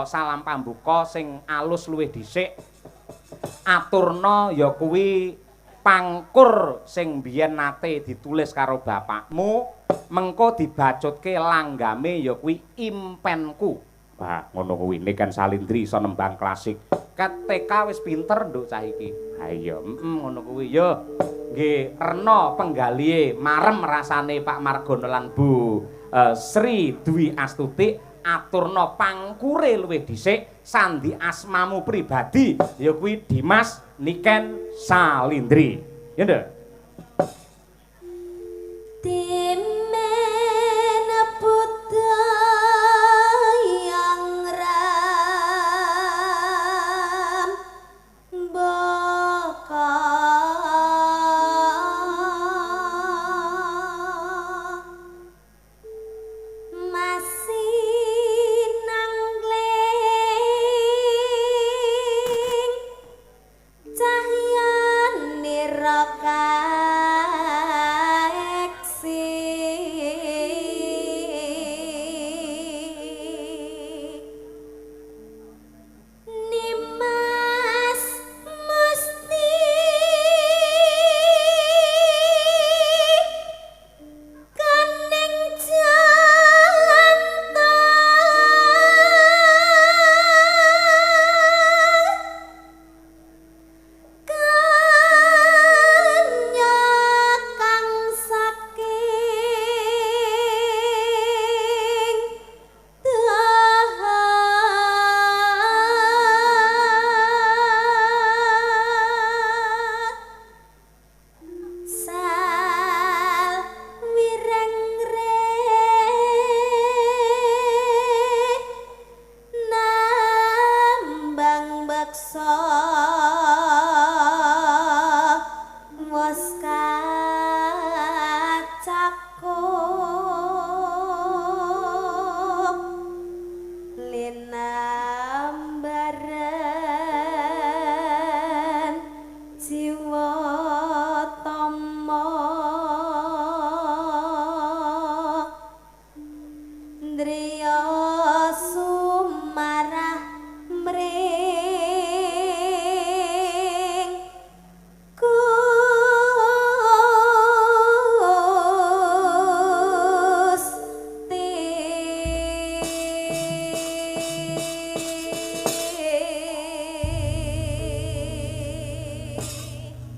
salam pambuka sing alus luwih dhisik aturna ya kuwi pangkur sing biyen nate ditulis karo bapakmu mengko dibacutke langgame ya kuwi impenku. Wah, ngono kuwi Niken Salindri iso nembang klasik. Ketika wis pinter nduk cah iki. Ha iya, ngono kuwi ya. Nggih, rena penggalihe marem rasane Pak Margono lan Bu Sri Dwi Astuti aturna pangkure luwih dhisik sandi asmamu pribadi ya kuwi Dimas Niken Salindri. Ya nduk. Timen putra yang ram baka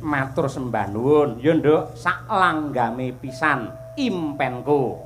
matur sembah nuwun. Ya nduk, sak langgame pisan impenku.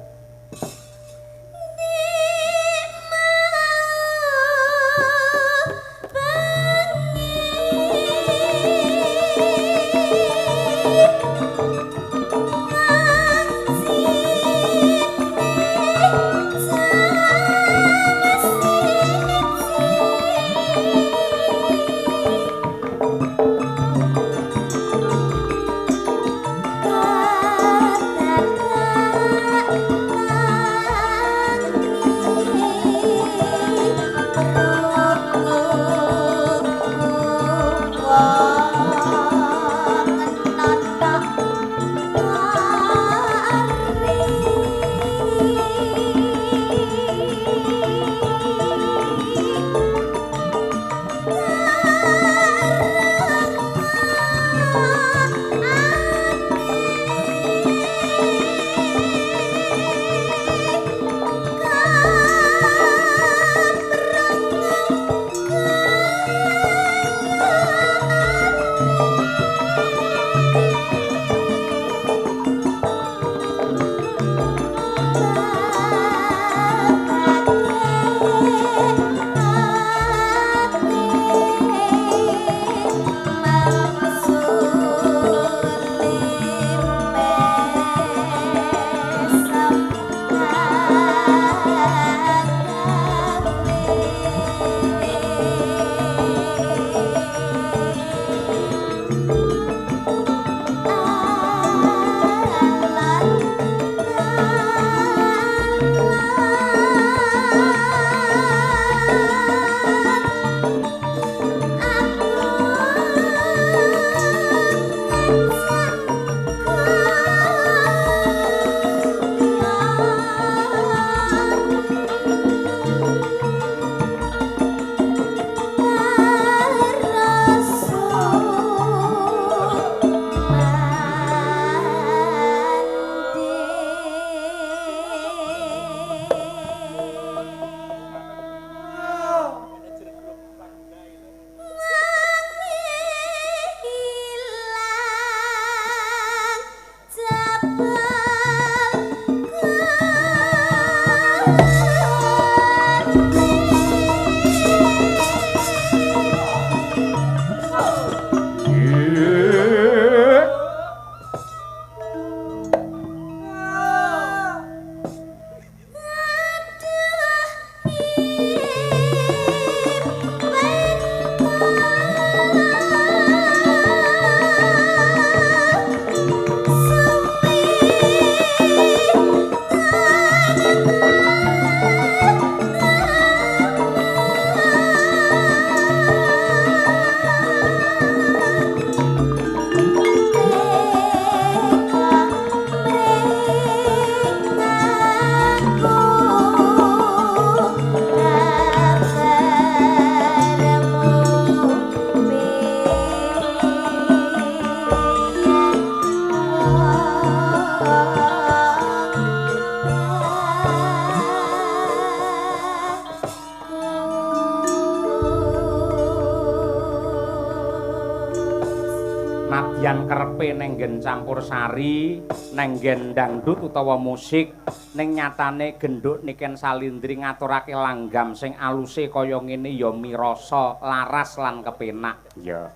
Nadyan kerepe nenggen campursari, nenggen dangdut utawa musik, ning nyatane genduk Niken Salindri ngaturake langgam sing aluse kaya ngene ya mirasa laras lan kepenak. Ya.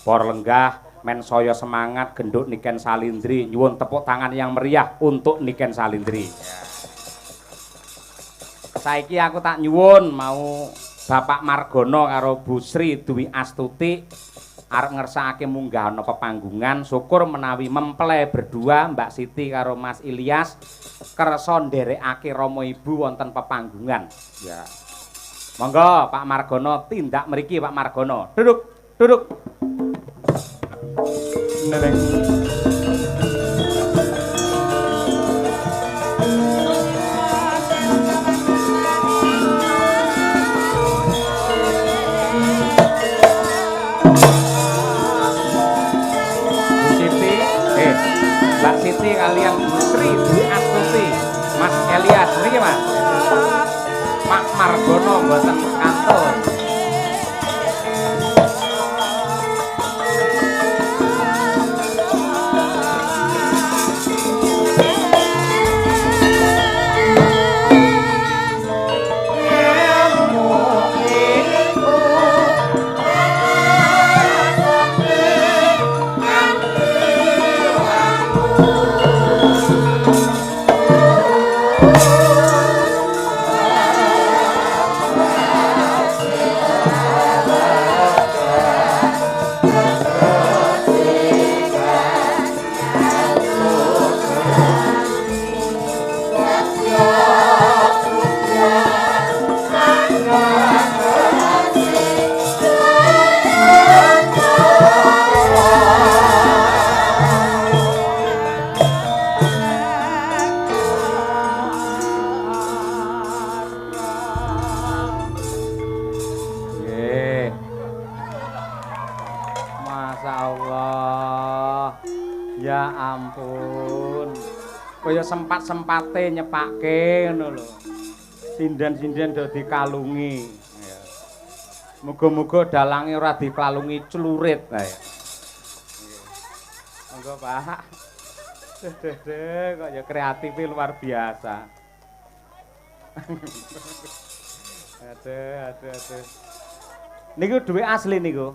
Para lenggah men saya semangat genduk Niken Salindri, nyuwun tepuk tangan yang meriah untuk Niken Salindri. Saiki aku tak nyuwun mau Bapak Margono karo Bu Sri Dwi Astuti arep ngersakake munggah ana pepanggungan, syukur menawi memple berdua Mbak Siti karo Mas Ilyas kersa nderekake Rama Ibu wonten pepanggungan. Ya. Monggo Pak Margono tindak mriki Pak Margono. Duduk. Neneng. Mbak Siti kalian Bu Sri Dwi Astuti, Mas Elias niki Mas. Pak Margono mboten kantor. Sempat-sempate nyepake ngono lho. Sinden-sinden do dikalungi. Muga-muga dalange ora dikalungi celurit ae. Monggo Pak. Kok ya kreatifnya luar biasa. Aduh. Niku duwe asli niku.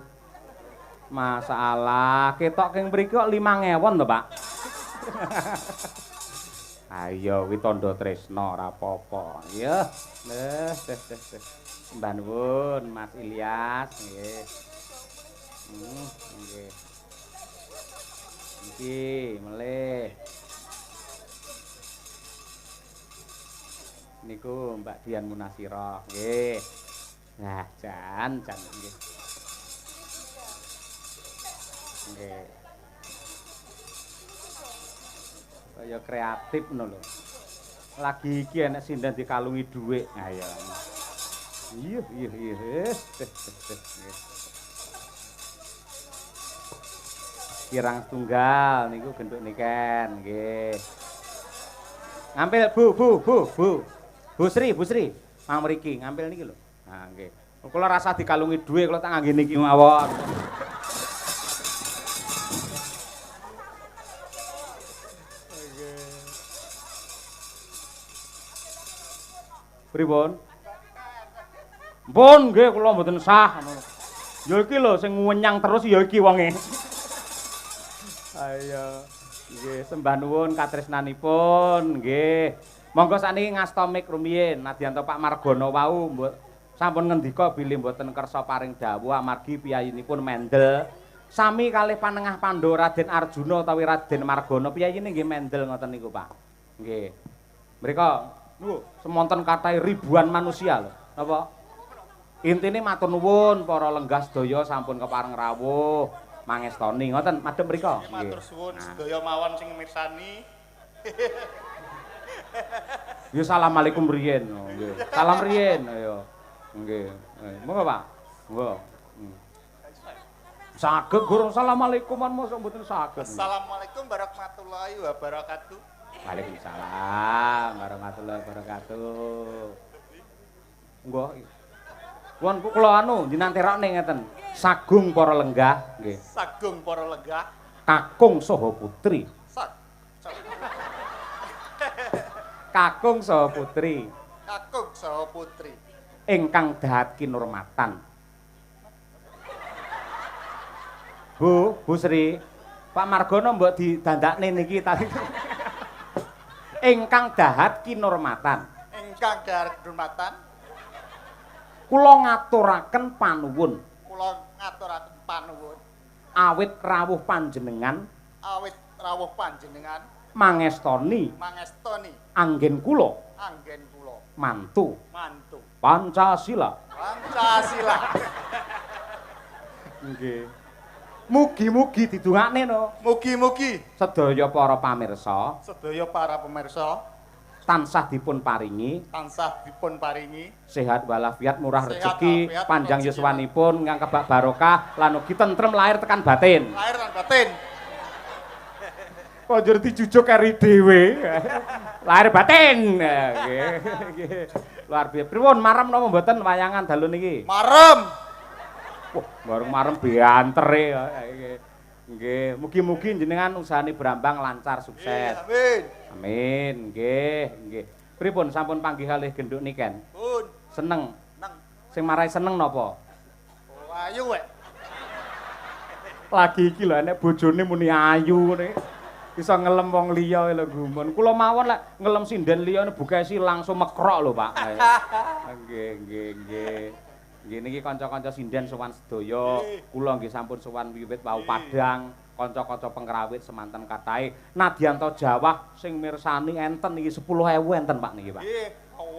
Masalah ketok keng mriki kok 5.000 to, Pak. Ayo kuwi tandha tresna ora apa-apa. Ya. Mbah nuwun Mas Ilyas nggih. Nggih. Iki melih. Niku Mbak Dian Munasira nggih. Nah, jan nggih. Nggih. Kaya kreatif ngono lho. Lagi iki enek sinden dikalungi dhuwit. Nah ya. Iya. Kirang tunggal niku genduk niken nggih. Ngampil Bu Sri. Mang mriki ngampil niki lho. Nah nggih. Kula rasa dikalungi dhuwit kula tak ngangge niki mawon. Pripun? Mpun nggih kula mboten sah. Ya iki lho sing wenyang terus ya iki wonge. Ayo. Nggih sembah nuwun katresnanipun nggih. Monggo sakniki ngasta mik rumiyin nadyanto Pak Margono wau sampun ngendika bilih mboten kersa paring dawuh amargi piyayinipun mendel. Sami kalih panengah Pandhawa Raden Arjuna utawi Raden Margono piyayine nggih mendel ngoten niku Pak. Nggih. Mrika semonten kathah ribuan manusia lho. Napa? Intine matur nuwun para lenggah sedaya sampun kepareng rawuh mangestoni ngoten madhep mrika. Nggih matur suwun sedaya mawon sing mirsani. Ya assalamualaikum riyen. Nggih. Salam riyen ayo. Nggih. Monggo Pak. Monggo. Saged Guru assalamualaikuman mosok mboten saged. Assalamualaikum warahmatullahi wabarakatuh. Waalaikumsalam warahmatullahi wabarakatuh. Nggih. Won kula anu jenengan terokne ngeten. Sagung para lenggah nggih. Sagung para lenggah. kakung saha putri. Sak. Kakung saha putri Kakung saha putri. ingkang dahat kinurmatan. Bu Sri, Pak Margono mbok didandakne niki tadi. Ingkang dahat kinurmatan. Ingkang dahat kinurmatan. Kula ngaturaken panuwun. Kula ngaturaken panuwun. Awit rawuh panjenengan. Awit rawuh panjenengan. Mangestoni. Mangestoni. Anggen kula. Anggen kula. Mantu. Mantu. Pancasila. Pancasila. Nggih. Mugi-mugi didongakne no. Mugi-mugi Sedaya para pamirsa, sedaya para pemirsa tansah dipun paringi sehat walafiat, murah rezeki, panjang yuswanipun, ingkang kebak barokah lan ugi tentrem lahir tekan batin. Lahir lan batin. Kok njur dijujuk keri dhewe. Lahir batin. Nggih. Luar biasa. Pripun marem napa mboten wayangan dalu niki? Marem. Wah, bareng marem biantere. Nggih, mugi-mugi jenengan usahane Brambang lancar sukses. Amin. Amin, nggih. Pripun sampun panggih kalih genduk niken? Pun. Seneng. Neng. Sing marai seneng napa? Oh, ayu wek. Lagi iki lho nek bojone muni ayu ngene. Bisa ngelem wong liya lho gumun. Kula mawon lek ngelem sinden liya bukesi langsung mekrok lho, Pak. Nggih. Nggih niki kanca-kanca sinden sowan sedaya. Kula nggih sampun sowan wiwit wau Padang, kanca-kanca pengrawit semanten kathah. Nadyanto Jawa sing mirsani enten niki 10.000 enten Pak niki, Pak. Nggih,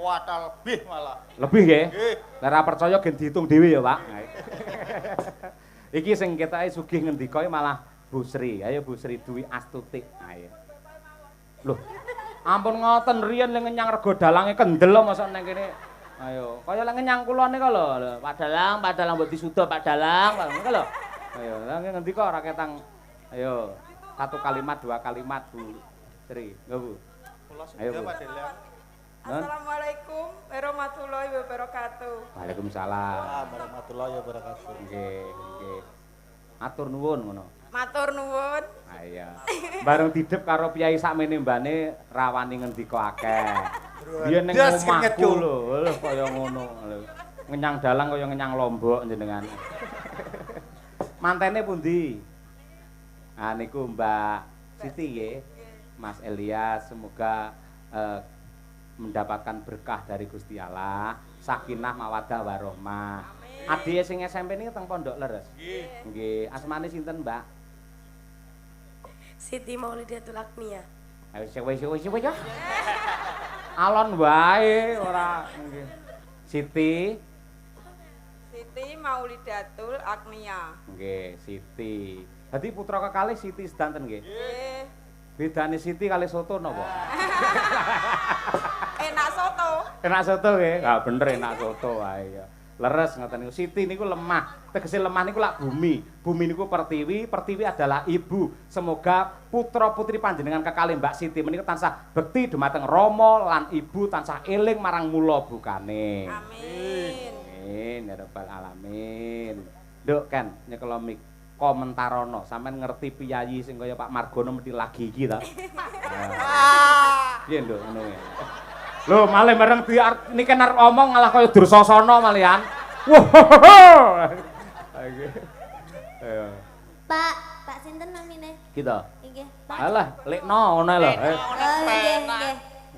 watal lebih malah. Lebih nggih? Nggih. Lah ora percaya gen diitung dhewe ya, Pak. Iki sing ketake sugih ngendika malah Bu Sri. Ayo Bu Sri Dwi Astuti. Ayo. Loh. Ampun ngoten riyen ngenyang rego dalange kendel masa nang kene. Ayo, kaya lek ngenyang kula nika lho, Pak Dalang mbok disuda Pak Dalang, ngono lho. Ayo, lha ngendika ora ketang. Ayo, satu kalimat, dua kalimat Bu Sri. Nggih Bu. Ayo Bu. Assalamualaikum warahmatullahi wabarakatuh. Waalaikumsalam. Warahmatullahi wabarakatuh. Nggih. Atur nuwun ngono. Matur nuwun. Ayo. Bareng didep karo piyai sakmene mbane rawani ngendika akeh. Biyen ning omahku lho, kaya ngono. Ngenyang dalang kaya ngenyang lombok jenengan. Mantene pundi? Ah niku Mbak Siti nggih. Mas Elias semoga mendapatkan berkah dari Gusti Allah, sakinah mawaddah warahmah. Adike sing SMP niki teng Pondok Leres. Nggih. Nggih, asmane sinten, Mbak? Siti Maulidatul Aknia. Wis ya. Alon wae ora nggih. Siti Maulidatul Aknia. Nggih, Siti. Dadi putra kekalih Siti sedanten nggih. Nggih. Bedane Siti kali soto napa? Enak soto. Enak soto nggih. Ah bener enak soto wae ya. Leres ngoten niku. Siti niku lemah. Tegese lemah niku lak bumi. Bumi niku pertiwi, pertiwi adalah ibu. Semoga putra-putri panjenengan kekalih Mbak Siti menika tansah bekti dumateng Rama lan ibu tansah eling marang mula bukane. Amin. Amin ya rabbal alamin. Nduk kan nyekelo mik komentarono sampean ngerti piyayi sing kaya Pak Margono mesti lagi iki ta. Piye nduk ngono ya. Lho malih bareng niki arep omong malah kaya Dursasana malihan. Wah. Ayo. Pak sinten namine? Kita. Nggih. Alah, lekno ngono lho. Nggih.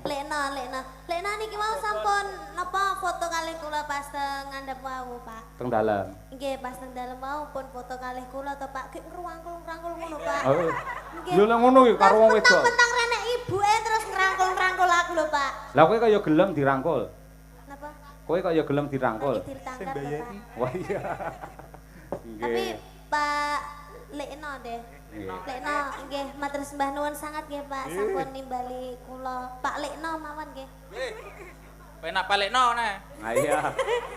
Lekno. Lekno niki mau sampun napa foto kalih kula pas teng ngandhap wau, Pak. Teng dalem. Nggih, pas teng dalem wau pun foto kalih kula to, Pak. Gek ngrangkul-ngrangkul ngono, Pak. Oh. Nggih. Lho ngono iki karo wong wedok. Mentang-mentang renek ibuke terus ngrangkul-ngrangkul aku lho, Pak. Lah kowe kaya gelem dirangkul. Napa? Kowe kaya gelem dirangkul. Lagi ditangkap, Pak. Wah iya. Tapi Nggih. Pak Lekno deh. Lekno nggih matur sembah nuwun sangat nggih Pak sampun nimbali kula. Pak Lekno mawon nggih. Penak balekno ne. Ah iya.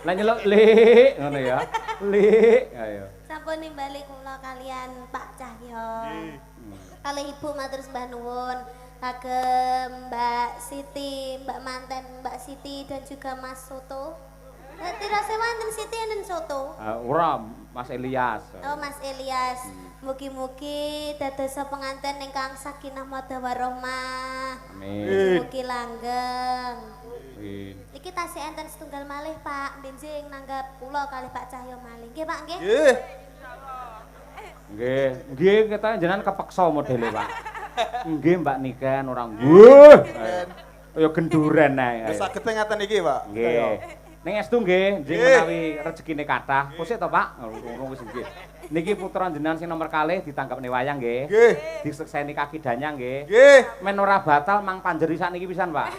Lah nyeluk Lik ngono ya. Lik. Ayo. Sampun nimbali kula kalian Pak Cahyo. Kalih Ibu matur sembah nuwun. Kagem Mbak Siti, Mbak Manten, Mbak Siti dan juga Mas Soto. Tirase wonten Siti enten soto. Ora, Mas Elias. Oh Mas Elias, mugi-mugi dadosa pengantin ingkang sakinah mawaddah warahmah. Amin. Mugi langgeng. Amin. Iki tasih enten setunggal malih Pak, benjing nanggap kula kalih Pak Cahyo malih. Nggih Pak nggih. Nggih. Nggih, kita jenengan kepeksa modele, Pak. Nggih, Mbak Niken ora nggih. Kaya genduren ae. Wis saged ngaten iki, Pak. Nggih. Ning estu nggih, njing menawi rezekine kathah. Kusik to, Pak? Ngono wis nggih. Niki putra jenengan sing nomor kalih ditangkepne wayang nggih. Nggih. Disekseni kaki danyang nggih. Nggih. Men ora batal mang panjeri sakniki pisan, Pak.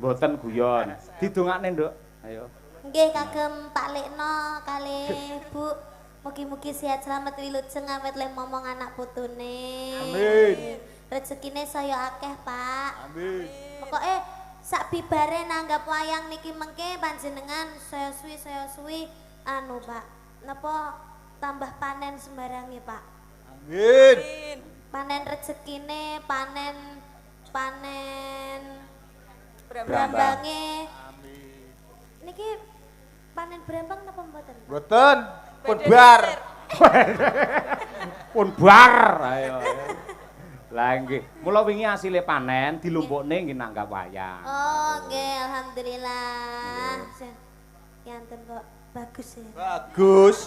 Mboten guyon. Didongakne, Nduk. Ayo. Nggih kagem Pak Lekno kalih Bu. Mugi-mugi sehat selamat wilujeng awet le momong anak putune. Amin. Rezekine saya akeh, Pak. Amin. Pokoke sak bibare nanggap wayang niki mengke panjenengan saya suwi anu, Pak. Napa tambah panen sembarange, Pak. Amin. Panen rezekine, panen Brambang. brambange. Amin. Niki panen brambang napa mboten? Mboten pun bar. Pun bar. Ayo. Lah nggih, mula wingi asile panen dilumpukne nggih nanggap wayang. Oh, nggih, alhamdulillah. Yanten kok bagus ya. Bagus.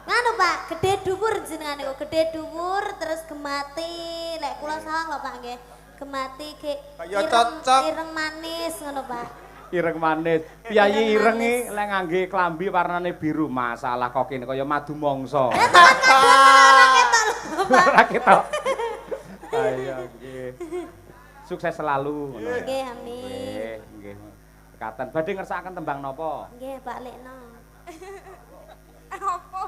Nganu Pak, gede dhuwur jenengane kok gede dhuwur terus gemati. Lek kula salah lho Pak nggih. Gemati ge Kaya cocok. ireng manis ngono Pak. Ireng manis. Piyayi ireng iki lek ngangge klambi warnane biru, masalah kok kene kaya madu mangsa. Ora ketok. Ayo nggih. Sukses selalu ngono. Nggih, amin. Nggih. Katen badhe ngersakaken tembang napa? Nggih, Pak Lekno. Apa?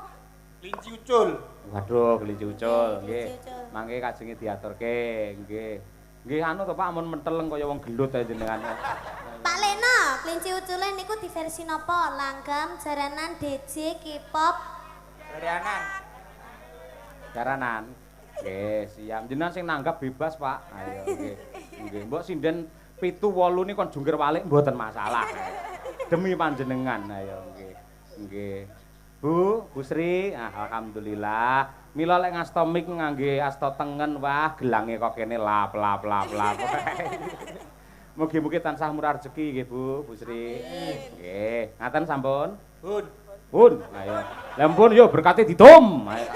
Linci ucul. Waduh, kelinci ucul nggih. Kelinci ucul. Mangke kajenge diaturke nggih. Nggih anu to Pak amun menteleng kaya wong gelut ae jenengan. Pak Lekno, kelinci ucule niku di versi napa? Langgam, jaranan, DJ, K-pop. Darianan. Jaranan. Nggih, siap. Jenengan sing nanggap bebas, Pak. Ayo nggih. Nggih, mbok sinden 7 8 ni kon jungkir walik mboten masalah. Demi panjenengan. Ayo nggih. Nggih. Bu Sri, alhamdulillah. Mila lek ngasta mik ngangge asta tengen, wah gelange kok kene lap. Mugi-mugi tansah murah rezeki nggih Bu Sri. Nggih, ngaten sampun. Pun, ayo. Lampun yo berkati ditum. Ayo.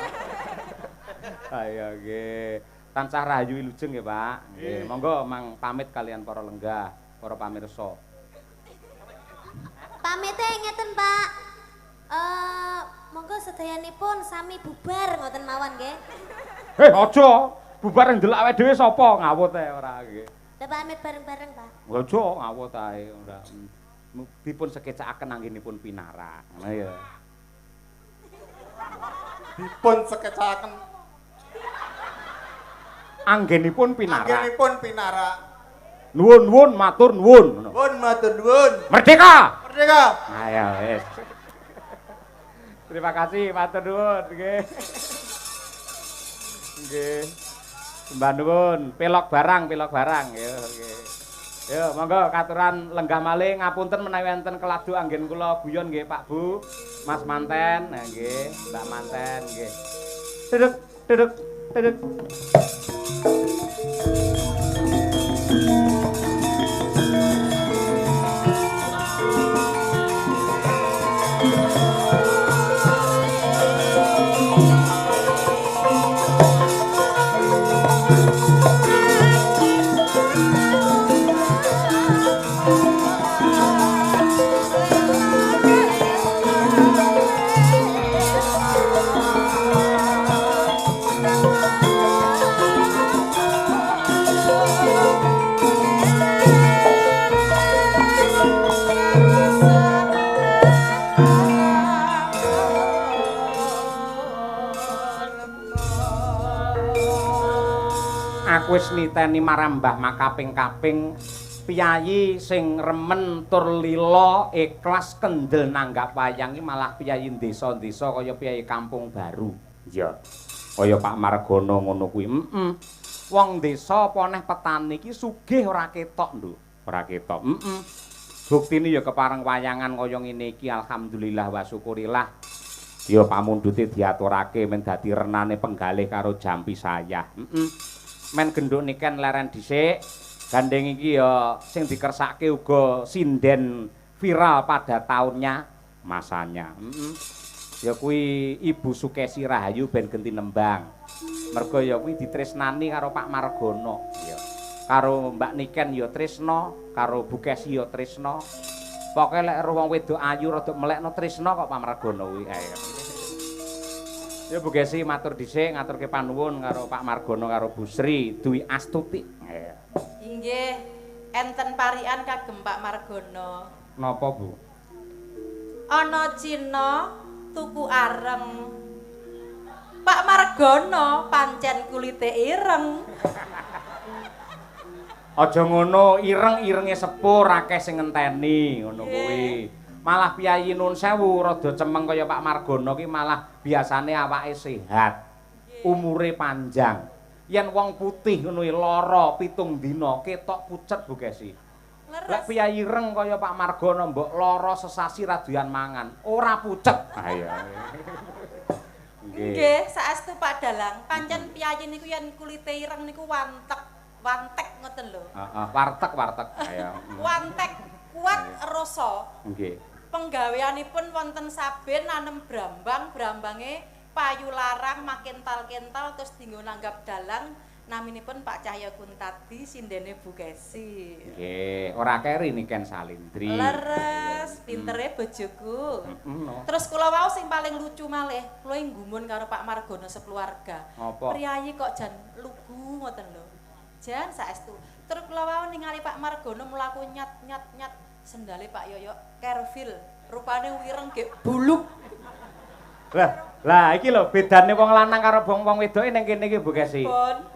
Ayo nggih. Tansah rahayu wilujeng nggih, Pak. Nggih, monggo mang pamit kalian para lenggah, para pamirsa. Pamite ngeten, Pak. Monggo sedayanipun sami bubar ngoten mawon nggih. Aja bubar ndelok awake dhewe sapa ngawut ae ora nggih. Lah pamit bareng-bareng, Pak. Aja ngawut ae ora. Dipun sekecakaken anggenipun pinarak. Ngono ya. Dipun sekecaken. Anggenipun pinarak. Anggenipun pinarak. Nuwun matur nuwun ngono. Pun matur nuwun. Merdeka. Merdeka. Ayo wis. Terima kasih matur nuwun nggih. Nggih. Sembah nuwun, pelok barang yo nggih. Yo monggo katuran lenggah malih ngapunten menawi wonten keladu anggen kula guyon nggih Pak Bu, Mas Manten, nah nggih, Mbak Manten nggih. Duduk. Aku wis niteni marang Mbah makaping-kaping piyayi sing remen tur lila ikhlas kendel nanggap wayang iki malah piyayi desa-desa kaya piyayi Kampung Baru. Iya. Kaya Pak Margono ngono kuwi. Wong desa apa neh petani iki sugih ora ketok, Nduk. Ora ketok. Buktine ya kepareng wayangan kaya ngene iki alhamdulillah wa syukurillah. Ya pamundhute diaturake men dadi renane penggalih karo jampi saya. Men genduk niken leren dhisik. Gandeng iki ya sing dikersake uga sinden viral pada tahunnya masanya. Ya kuwi Ibu Sukesi Rahayu ben genti nembang. Mergo ya kuwi ditresnani karo Pak Margono. Ya. Karo Mbak Niken ya tresna, karo Bu Kesi ya tresna. Pokoke lek wong wedok ayu rada melekno tresna kok Pak Margono kuwi. Ya Bu Kesi matur dhisik ngaturke panuwun karo Pak Margono karo Bu Sri Dwi Astuti. Inggih, enten parian kagem Pak Margono. Napa Bu? Ana Cina tuku areng. Pak Margono pancen kulite ireng. Aja ngono, ireng-irenge sepur akeh sing ngenteni, ngono kuwi. Malah Piyayi Nun Sewu rada cemeng kaya Pak Margono ki malah biasane awake sehat. Umure panjang. Yen wong putih ngono lara 7 dina ketok pucet Bu Kesi. Lek Piyayi ireng kaya Pak Margono mbok lara sesasi ra doyan mangan, ora pucet. Ayo. Nggih, saestu Pak Dalang, pancen Piyayi niku yen kulite ireng niku wantek ngoten lho. Heeh, warteg. Ayo. Wantek kuat rasa. Nggih. Penggaweanipun wonten saben nanem brambange payu larang makin kental terus dinggo nanggap dalang naminipun Pak Cahya Kuntadi sindene Bu Kesi. Nggih, ora keri niken Salindri. Leres, pintere bojoku. Terus kula wau sing paling lucu malih, kula nggumun karo Pak Margono sekeluarga. Apa? Priyayi kok jan lugu ngoten lho. Jan saestu. Terus kula wau ningali Pak Margono mlaku nyat sendale Pak Yoyo Kervil. Rupane wireng gek buluk. Lah iki lho bedane wong lanang karo wong wedoke ning kene iki Bu Kesi.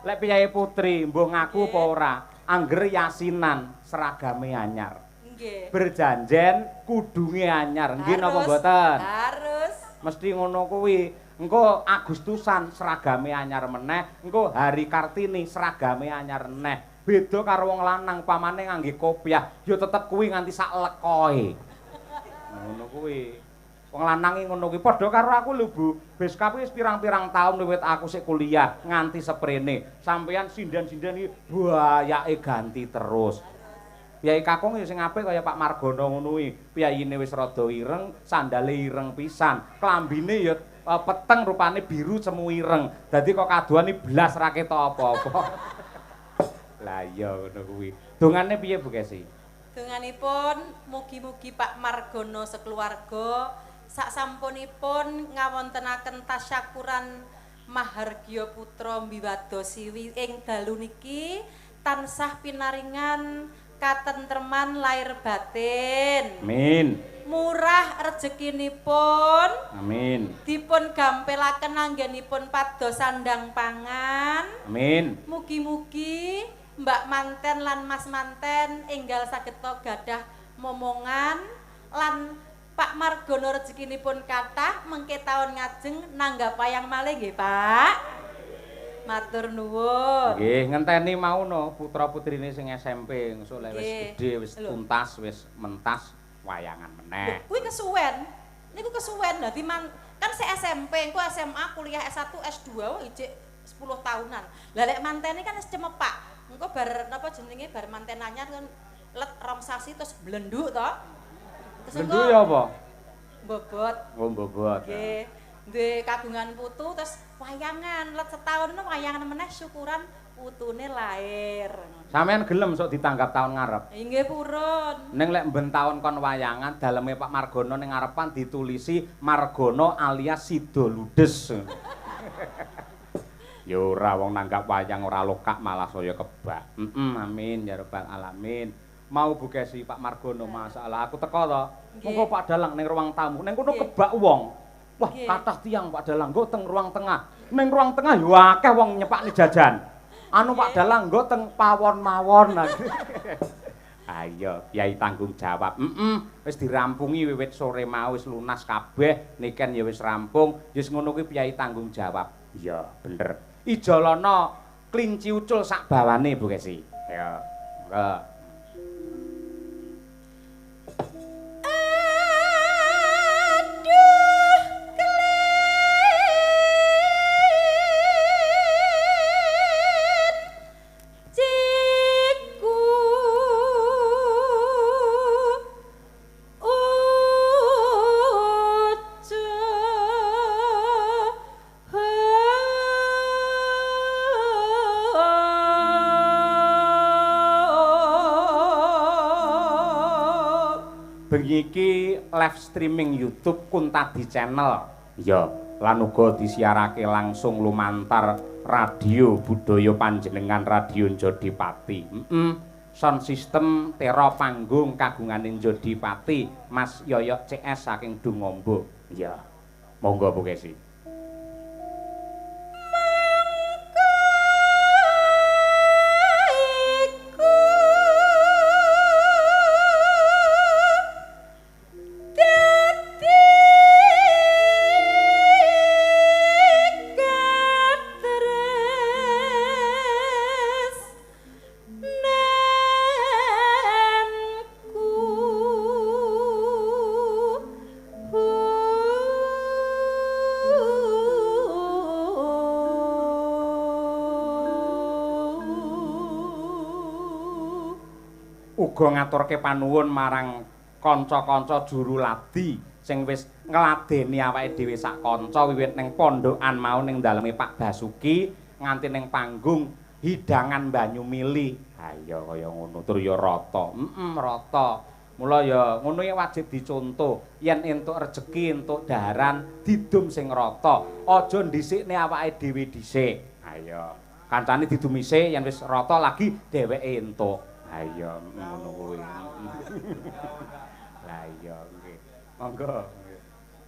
Lek Piyayi Putri mbuh ngaku apa ora, angger yasinan seragame anyar. Nggih. Berjanjen kudunge anyar. Nggih napa mboten? Harus. Mesti ngono kuwi. Engko Agustusan seragame anyar meneh, engko Hari Kartini seragame anyar meneh. Beda karo wong lanang pamane ngangge kopiah, ya tetep kuwi nganti sak lekoe. Ngono kuwi. Wong lanang iki ngono kuwi padha karo aku lho Bu. Beskap wis pirang-pirang taun wiwit aku sik kuliah nganti seprene. Sampeyan sinden-sinden iki bayake ganti terus. Piyayi kakung ya sing apik kaya Pak Margono ngono kuwi. Piyayine wis rada ireng, sandale ireng pisan. Klambine ya peteng rupane biru semu ireng. Dadi kok kaduane blas ra ketok apa-apa. Lah iya ngono kuwi. Dongane piye Bu Kesi? Donganipun mugi-mugi Pak Margono sekeluarga sak sampunipun ngawontenaken tasyakuran Mahargya Putra Mbiwadosi ing dalu niki tansah pinaringan katentreman lair batin. Amin. Murah rezekinipun. Amin. Dipun gampelaken anggenipun pados sandang pangan. Amin. Mugi-mugi Mbak Manten lan Mas Manten enggal sageta gadah momongan lan Pak Margono rezekinipun kathah mengke taun ngajeng nanggap wayang malih nggih Pak. Matur nuwun. Nggih, ngenteni mau no putra-putrine sing SMP ngesuk lek wis gedhe wis tuntas wis mentas wayangan meneh. Kuwi kesuwen. Niku kesuwen dadi kan se SMP, engko SMA, kuliah S1, S2 ijik 10 tahunan. Lah lek mantene kan wis cemepak. Engko bar napa jenenge bar manten anyar kan let rong sasi terus blenduk to. Blenduk ya apa? Bobot. Oh, bobot. Nggih. Duwe kagungan putu terus wayangan let setahun wayangan meneh syukuran putune lair. Sampeyan gelem sok ditanggap tahun ngarep? Nggih purun. Ning lek mben taun kon wayangan daleme Pak Margono ning ngarepan ditulisi Margono alias Sida Ludes. Ya ora wong nanggap wayang ora lokak malah saya kebak. Amin ya rabbal alamin. Mau Bu Kesi Pak Margono masalah aku teko to. Monggo Pak Dalang ning ruang tamu. Ning kono kebak wong. Wah, kathah tiyang Pak Dalang nggo teng ruang tengah. Ning ruang tengah yo akeh wong nyepakne jajan. Anu Pak Dalang nggo teng pawon mawon. Ayo, Kyai tanggung jawab. Wis dirampungi wiwit sore mau wis lunas kabeh, niken ya wis rampung. Wis ngono kuwi Kyai tanggung jawab. Iya, bener. Ijolana klinci ucul sak bawane Bu Kesi. Ya. bengi iki live streaming YouTube Kuntadi Channel. Iya, lan uga disiarake langsung lumantar radio budaya panjenengan Radio Jodipati. Sound system tera panggung kagungane Jodipati, Mas Yoyok CS saking Dungombo. Iya. Monggo Bu Kesi. Uga ngaturke panuwun marang kanca-kanca juru ladi sing wis ngladeni awake dhewe sak kanca wiwit ning pondokan mau ning daleme Pak Basuki nganti ning panggung hidangan banyu mili. Ha iya kaya ngono tur ya rata. Rata. Mula ya ngono ya wajib dicontoh. Yen entuk rejeki, entuk daharan, didum sing rata. Aja dhisikne awake dhewe dhisik. Ha iya. Kancane didumise yen wis rata lagi dheweke entuk. Ayo ngono kuwi. Lah iya nggih. Monggo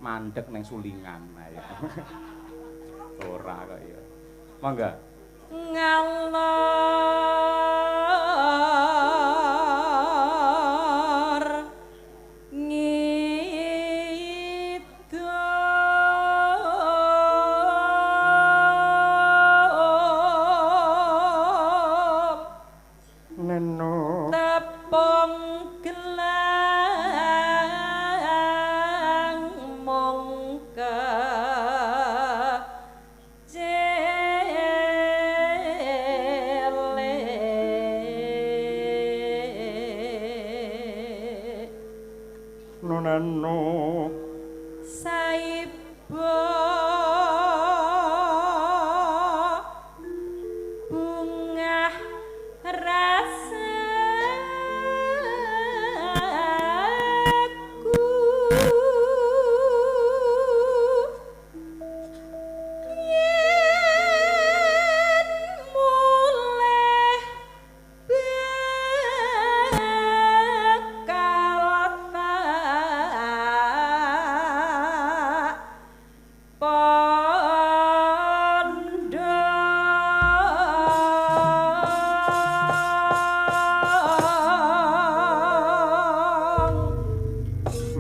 mandeg ning sulingan ayo. Ora kok ya. Monggo. Ngalor tepung gelang mongke cele nonano saibo bungah rasa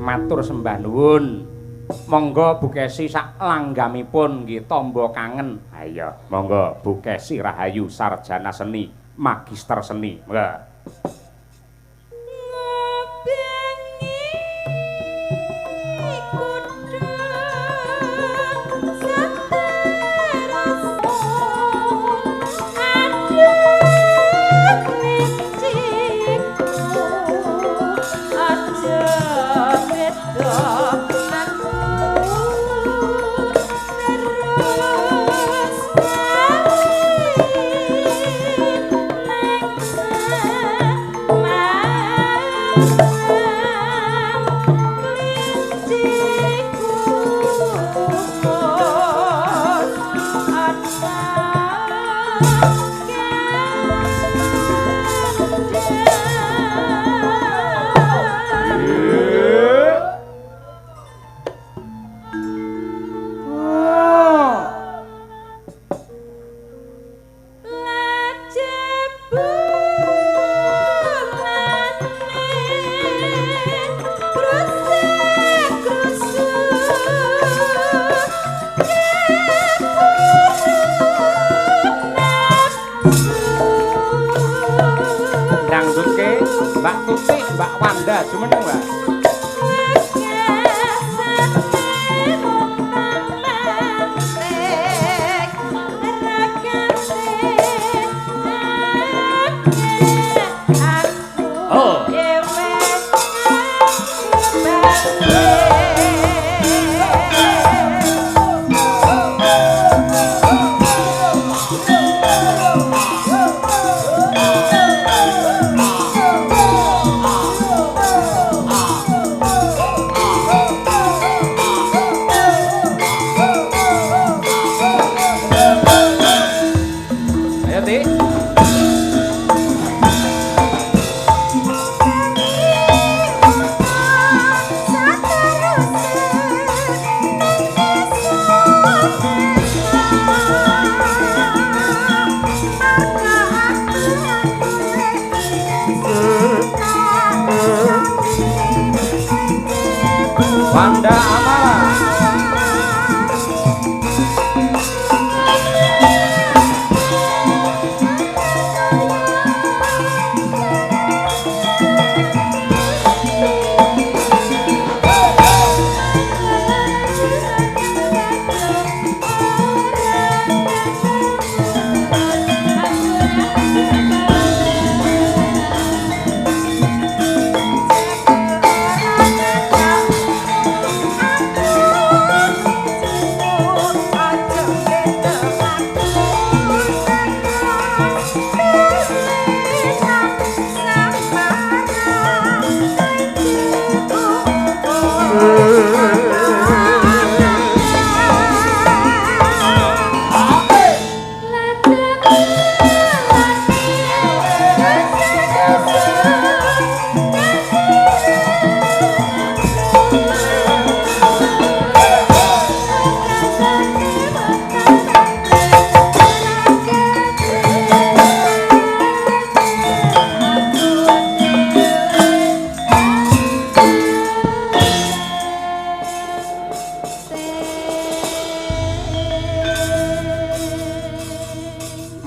matur sembah nuwun. Monggo Bu Kesi sak langgamipun nggih tamba kangen. Ha iya, monggo Bu Kesi Rahayu sarjana seni, magister seni. Monggo. Mbak Tuti, Mbak Wanda, jumeneng Mbak. Wanda Amala.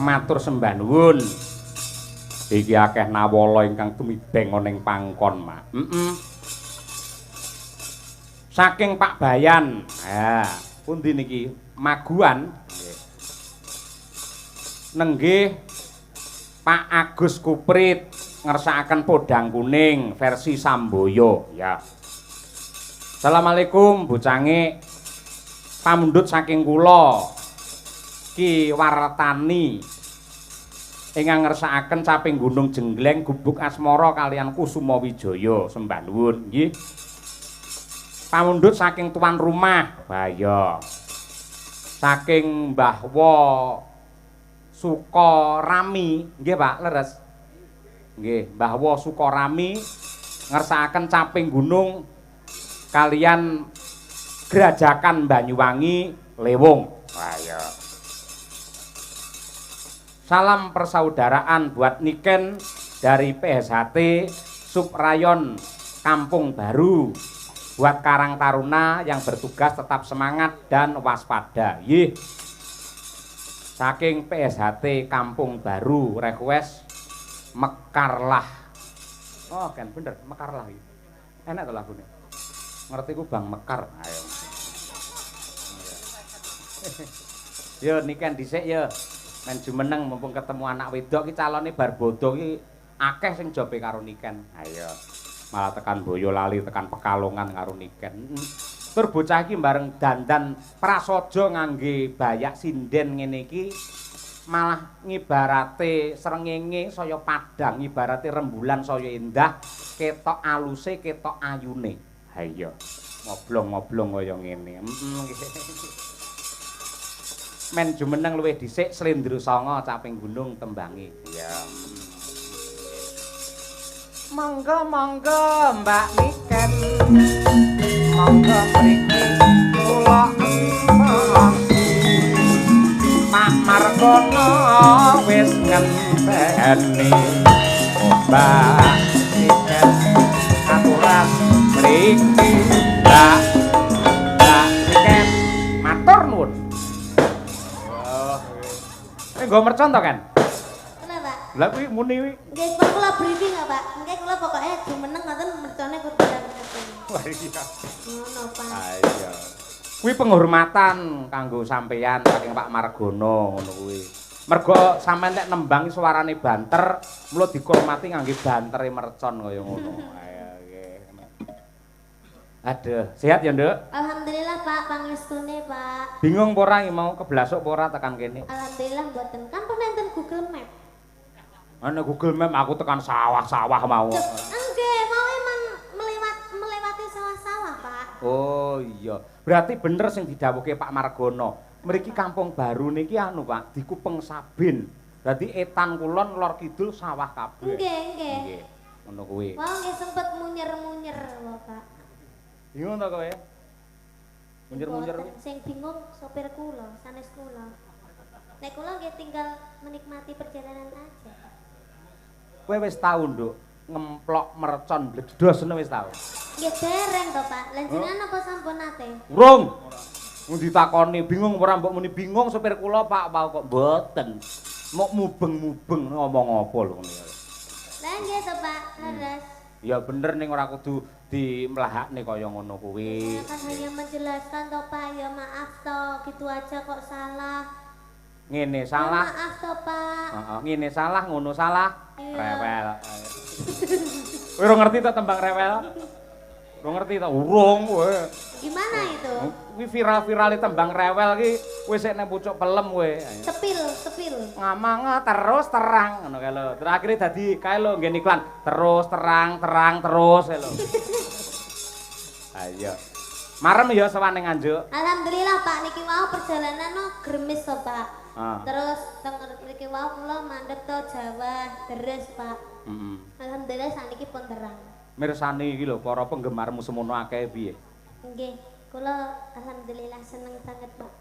Matur sembah nuwun. Iki akeh nawala ingkang tumibeng ana ing pangkon, Mak. Saking Pak Bayan. Pundi niki? Maguan. Nggih. Nenggih Pak Agus Kuprit ngersakaken podang kuning versi Samboyo, ya. Assalamualaikum Bu Cange. Pamundhut saking kula Ki Wartani ingkang ngersakaken caping Gunung Jenggleng Gubuk Asmara kalian Kusuma Wijaya sembah nuwun nggih. Pamundhut saking tuan rumah Baya. Saking Mbah Wa Sukarami nggih Pak leres. Nggih, Mbah Wa Sukarami ngersakaken caping gunung kalian Grajakan Banyuwangi Lewung. Baya. Salam persaudaraan buat Niken dari PSHT Subrayon Kampung Baru. Buat Karang Taruna yang bertugas tetap semangat dan waspada. Yih. Saking PSHT Kampung Baru request Mekarlah. Oh kan bener Mekarlah. Enak tuh lagunya. Ngerti ku Bang Mekar. Ayo. Yo Niken dhisik yo. Men jumeneng mumpung ketemu anak wedok ki calone bar bodho ki akeh sing jobe karo Niken. Ayo. Malah tekan Boyolali, tekan Pekalongan karo Niken. Tur bocah iki bareng dandan prasaja ngangge bayak sinden ngene iki malah ngibarate srengenge saya padang, ngibarate rembulan saya endah, ketok aluse, ketok ayune. Ha iya. Moblong-moblong kaya ngene. Men jumeneng luwih dhisik Slendra Sanga caping gunung tembange. Ya. Monggo-monggo Mbak Niken. Monggo mriki kula empong. Pak Margono wis ngenteni. Mbak Niken aturan mriki. Mbak Niken matur nuwun. Nggo mercon to kan? Kenapa? Lah kuwi muni kuwi. Nggih, kula briefing ya, Pak. Nggih kula pokoke jumeneng ngoten mercone kudu ngoten. Wah iya. Ngono, Pak. Iya. Kuwi penghormatan kanggo sampeyan saking Pak Margono ngono kuwi. Mergo sampean nek nembang suarane banter, mula dihormati ngangge bantere mercon kaya ngono. Ayo nggih. Aduh, sehat ya, Nduk? Alhamdulillah, Pak, pangestune, Pak. Bingung apa ora mau keblasuk apa ora tekan kene? Alhamdulillah mboten. Kan enten Google Map. Ana Google Map aku tekan sawah-sawah mau. Nggih, mau emang melewati sawah-sawah, Pak. Oh iya, berarti bener sing didhawuhke Pak Margono. Mriki Kampung Baru niki anu Pak, dikupeng Sabin. Berarti etan kulon lor kidul sawah kabeh. Nggih, nggih. Nggih, ngono kuwi. Wah, nggih sempet munyer-munyer lho, Pak. Bingung to kowe? Munyer-munyer kuwi. Sing bingung sopir kula, sanes kula. Nek kula nggih tinggal menikmati perjalanan aja. Kowe wis tau, Nduk, ngemplok mercon bledhos ngono wis tau. Nggih dereng to, Pak. Lah jenengan apa sampun nate? Urung. Mung ditakoni bingung ora mbok muni bingung supir kula Pak mau kok mboten. Mok mubeng-mubeng ngomong apa lho ngene. Lah nggih to, Pak. Leres. Ya bener ning ora kudu dimlahakne kaya ngono kuwi. Saya kan hanya menjelaskan toh Pak, ya maaf toh, gitu aja kok salah. Ngene Ya, salah. maaf toh Pak. Heeh, ngene salah, ngono salah. Iya. Rewel. Kowe ora ngerti to tembang rewel? Ora ngerti to? Urung kowe. Gimana itu? Kuwi viral-virale tembang rewel ki wis nek nang pucuk pelem kowe. Sepil, sepil. Ngomong terus terang ngono kae lho. Terus akhire dadi kae lho nggen iklan terus terang terus kae lho. Ayo. Marem ya sawane nganjuk. Alhamdulillah Pak, niki wau perjalanan no gremis to Pak. Ah. Terus teng mriki wau kula mandheg to Jawa, deres Pak. Heeh. Alhamdulillah saniki pun terang. Mirsani iki lho para penggemarmu semono akeh piye? Nggih, kula alhamdulillah seneng banget Pak.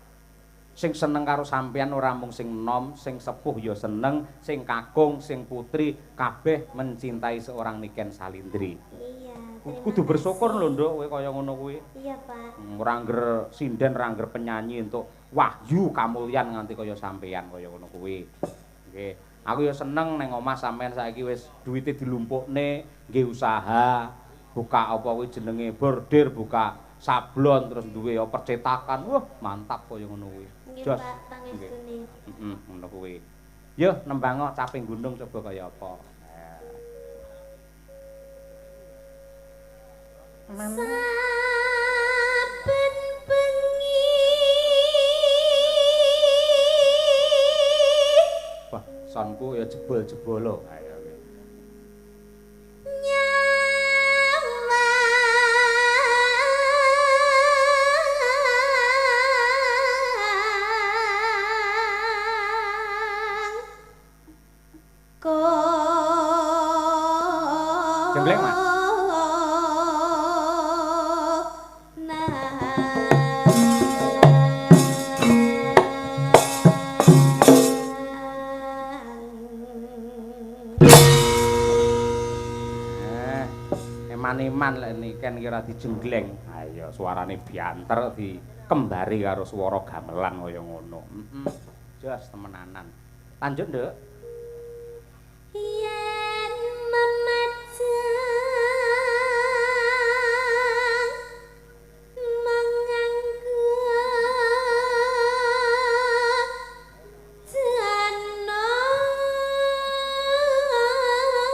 Sing seneng karo sampeyan ora mung sing enom, sing sepuh ya seneng, sing kakung, sing putri kabeh mencintai seorang Niken Salindri. Iya. Kudu bersyukur lho Nduk kowe kaya ngono kuwi. Iya Pak. Ora ngger sinden, ora ngger penyanyi entuk wahyu kamulyan nganti kaya sampeyan kaya ngono kuwi. Nggih. Aku ya seneng ning omah sampeyan saiki wis duwite dilumpukne, nggih usaha, buka apa kuwi jenenge bordir, buka sablon terus duwe ya percetakan. Wah, mantap kaya ngono kuwi. Nggih Jos. Pak, pangestune. Heeh, ngono kuwi. Yo nembango caping gunung coba kaya apa. Saben bengi Wah, sonku ya jebol-jebolo. Ayo. Jembleng, Mas. Eman-eman lek Niken kira dijembleng. Ayo suarane bianter dikembari karo swara gamelan kaya ngono. Heeh. Jos temenanan. Lanjut, Nduk. Yen memecah menganggo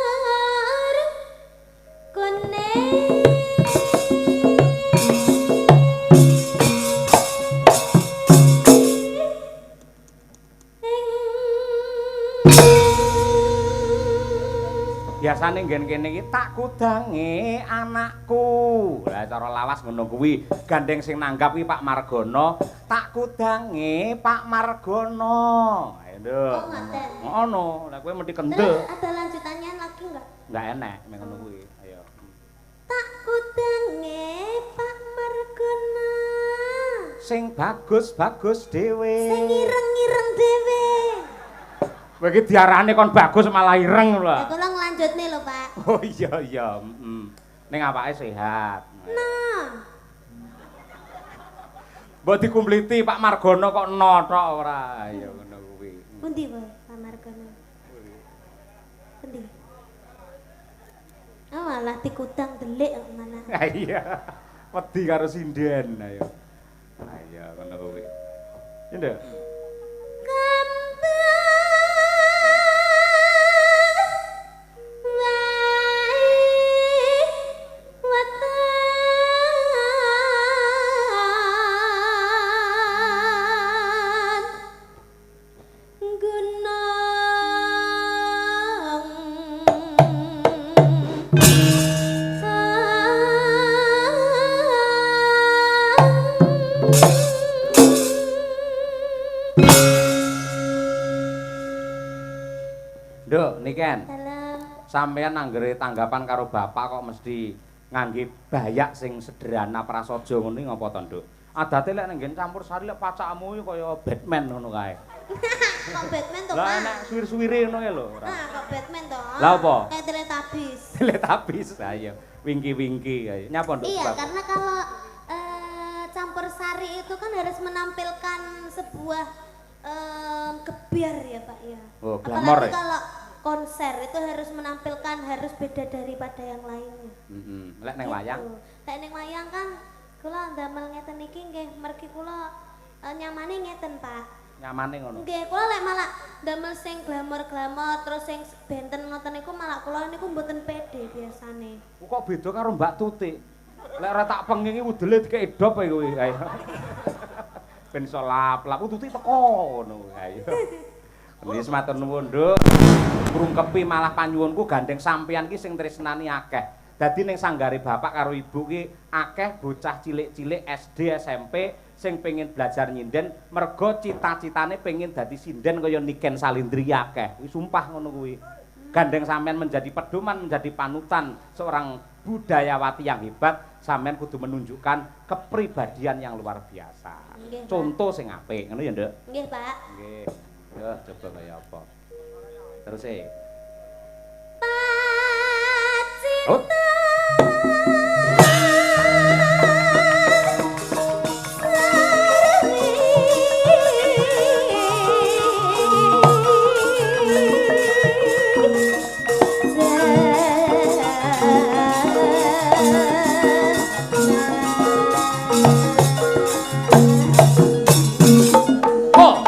janur kuning Biasane nggen kene iki tak kudange anakku. Lah cara lawas ngono kuwi. Gandeng sing nanggap iki Pak Margono, tak kudange Pak Margono. Ayo, Nduk. Oh, ngoten. Ngono. Lah kowe mesti Terus kendel. ada lanjutannya lagi enggak? Enggak enek mek ngono kuwi. Ayo. Tak kudange Pak Margono Sing bagus-bagus dhewe. sing ireng-ireng dhewe. Kowe iki diarani kon bagus malah ireng lho. Ya kula nglanjutne lho, Pak. Oh iya iya, heeh. Ning awake sehat. Nah, Mbok dikumpliti Pak Margono kok no tok ora. Ya ngono kuwi. pundi wae Pak Margono? Pundi? Oh, malah dikutang delik kok mana. Ha iya. Wedi karo sinden ayo. Ayo ngono kuwi. Ya Nduk. Nduk, Niken. Dalam Sampeyan anggere tanggapan karo bapak kok mesti ngangge bayak sing sederhana prasaja ngono iki ngapa to, Nduk? Adate lek nenggen campur sari lek pacakmu kaya Batman ngono kae. kok Batman to, Lah Pak? nek suwir-suwire ngono kae lho ora. Nah, kok Batman toh. Lah apa? Kayak Teletubbies. Teletubbies. Ayo, winki-winki ayo. Nyapa Nduk? Iya, karena kalau campur sari itu kan harus menampilkan sebuah gebiar ya Pak ya. Oh, glamor Apalagi ya? kalau konser itu harus menampilkan harus beda daripada yang lainnya. Lek neng wayang. Gitu. Lek neng wayang kan kula ndamel ngeten iki nggih mergi kula nyamane ngeten Pak. Nyamane ngono. Nggih, kula lek malah ndamel sing glamor-glamor terus sing benten ngoten niku malah kula niku mboten pede biasane. Kok beda karo Mbak Tutik? Lek ora tak pengingi udele dikek edop ae kowe. Ayo. Ben iso lap-lap Tutik teko ngono. Ayo. Wis matur nuwun, Nduk. Krungkepi malah panyuwunku gandeng sampeyan ki sing tresnani akeh. Dadi ning sanggare bapak karo ibu ki akeh bocah cilik-cilik SD, SMP sing pengen belajar nyinden mergo cita-citane pengen dadi sinden kaya Niken Salindri akeh. Wis sumpah ngono kuwi. Gandeng sampean menjadi pedoman, menjadi panutan seorang budayawati yang hebat, sampean kudu menunjukkan kepribadian yang luar biasa. Nggih, Pak. Contoh sing apik, ngono ya, Nduk? Nggih, Pak. Nggih. Ya, coba kaya apa. Terus Oh.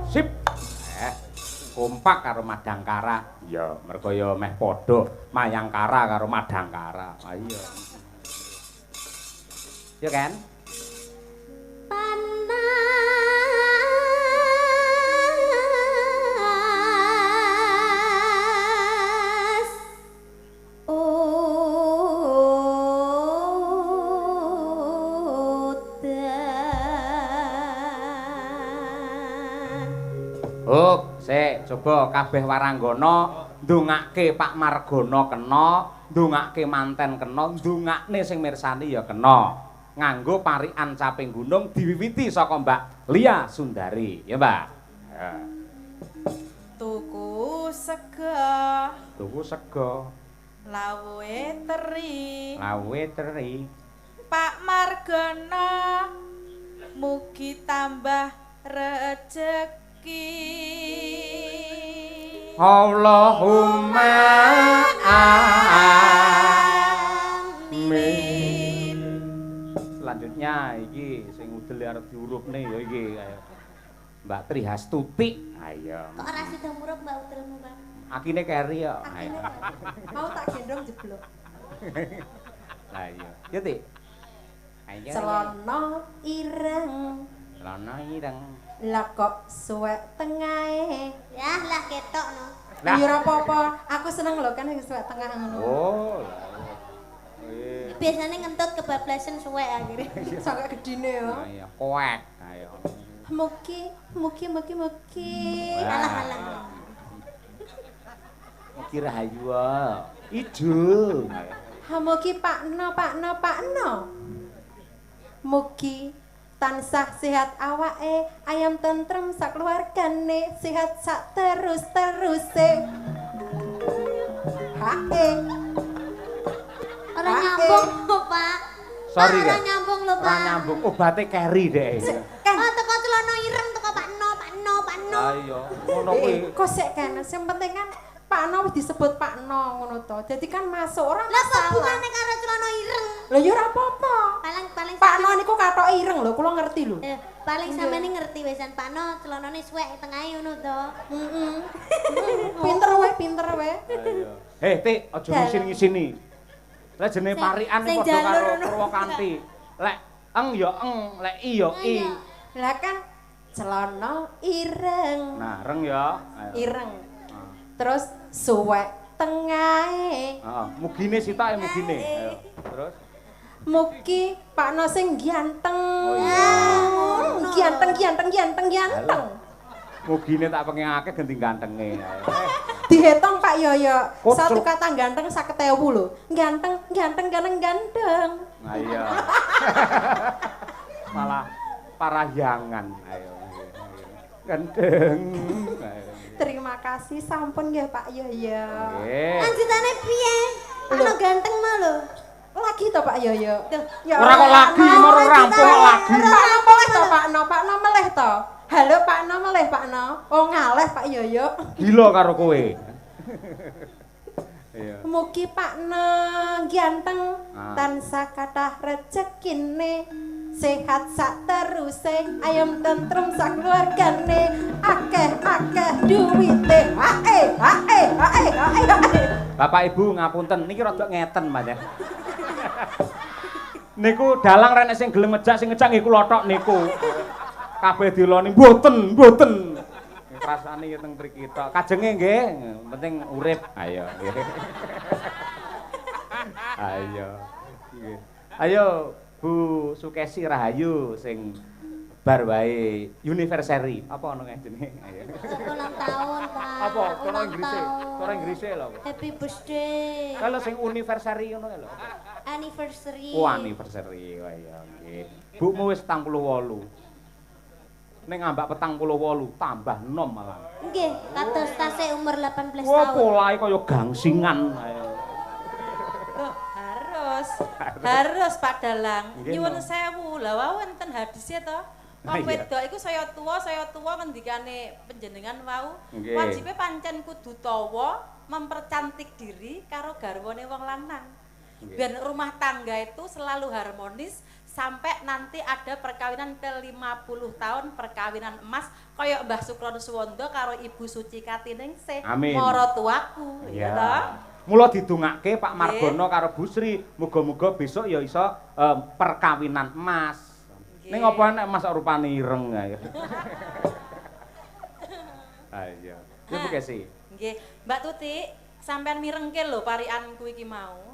Sip. Kompak karo Madangkara. Ya, mergo ya meh padha Mayangkara karo Madangkara. Ayo. Ya kan? Panas udan. Coba kabeh waranggana ndongake Pak Margana kena, ndongake manten kena, ndongakne sing mirsani ya kena. Nganggo parikan caping gunung diwiwiti saka Mbak Lia Sundari, ya Mbak. Ya. Tuku sega, Tuku sega, lawuhe teri. lawe teri. Pak Margana mugi tambah rejeki. Allahumma amin. Selanjutnya iki sing udel arep diurupne ya iki ayo. Mbak Tri Hastuti. Ayo. Kok ora sida murup Mbak Utelmu, Pak? Akine keri ya. Ayo. Mau tak gendong jeblok. Lah iya. Ya Ti. Ayo. Celana ireng, Celana ireng. lah kok suwek tengahe. Ya lah ketok no. Lah. Ya ora apa-apa, aku seneng lho kan sing suwek tengah ngono. Oh, lah. Eh. Biasanya ngentut kebablasan suwe akhirnya. Sangat gedine ya. Ayo, koek. Ayo. Mugi. Wah. Alah. Iki rahayu. Ijo. Ayo. Mugi Pakno. Mugi tansah sehat awake, ayam tentrem sakeluargane, sehat sak terus-teruse. Hae. Ora nyambung lho, Pak. Sorry, Ora Kak. nyambung lho, Pak. Ora nyambung obate keri deh. Kan Oh, teko celana ireng teko Pak No. Ayo, ngono kuwi. kok sik kan, sing penting kan Pakno wis disebut Pakno ngono to. Jadi kan masuk ora Lah kok masalah. bukane karo celana ireng? Lha ya ora apa-apa. Paling Pakno niku katok ireng lho, kula ngerti lho. paling sampeyan ngerti wisan Pak No, celanane suwek tengahe ngono to. Heeh. Pinter wae. Ayo. Ti, aja ngisin-ngisini. Lek jenenge parikan sing iki padha jalur karo ngono. Purwakanthi. Lek eng ya eng, lek i ya i. Lah kan celana ireng. Nah, reng ya. Ayo. Ireng. Terus suwek tengahe. Heeh, mugine sitake mugine. Ayo. Terus Mugi Pakno sing ganteng. Oh iya. Ganteng. Mugine tak pengen akeh ganti gantenge. Dihitung Pak Yoyo. Kocok. Satu kata ganteng 50.000 lho. Ganteng. Nah iya. Malah parahyangan. Ayo. Ganteng. Ayo. Terima kasih sampun nggih Pak Yoyo. Nggih. Lanjutane piye? Ana ganteng mah lho. Lagi to Pak Yoyo. Ya Ora kok lagi, moro rampung kok lagi. Pakno meleh to Pakno meleh to. Halo Pakno meleh Pakno. Oh ngaleh Pak Yoyo. Gila karo kowe. Iya. Mugi Pakno ganteng Ah. tansah kathah rejekine. Sehat sak teruse, ayam tentrem sak keluargane, akeh duwite. Hae. Bapak Ibu ngapunten niki rada ngeten Mas ya. Niku dalang rene sing gelem ngejak sing ngejak nggih kula tok niku. Kabeh diloni mboten. Rasane teng mriki tok. Kajenge nggih, penting urip. Ayo nggih. Nggih. Ayo Bu Sukesi Rahayu sing bar wae anniversary. Apa ngono jenenge? Ayo. Ulang tahun, Pak. Apa? Cara Ulang Inggrise. tahun. Cara Inggrise lho. Happy birthday. Kalau sing anniversary ngono lho. Anniversary. Oh, anniversary. Wah iya nggih. Bukmu wis 48. Ning ambak 48 tambah nom malah. Nggih, kados tasih umur 18 Wah, tahun. polahe kaya gangsingan. Ayo. Loh, harus Pak Dalang. Nggih, Nyuwun no. sewu. Lah wau wonten hadise to. Wong Iya. wedok iku saya tuwa ngendikane panjenengan wau. Nggih. Wajibe pancen kudu tawa mempercantik diri karo garwane wong lanang. Nggih. Biar rumah tangga itu selalu harmonis sampai nanti ada perkawinan ke-50 tahun perkawinan emas kaya Mbah Sukron Suwondo karo Ibu Suci Katiningsih. Amin. Marotuaku, ya toh? Mula didongake Pak Nggih. Margono karo Bu Sri, muga-muga besok ya iso perkawinan emas. Nggih. Ning apa nek emas rupane ireng ayo. Ayo. Ya Bu Kesi. Nggih, Mbak Tuti, sampean mirengke lho parikanku iki mau.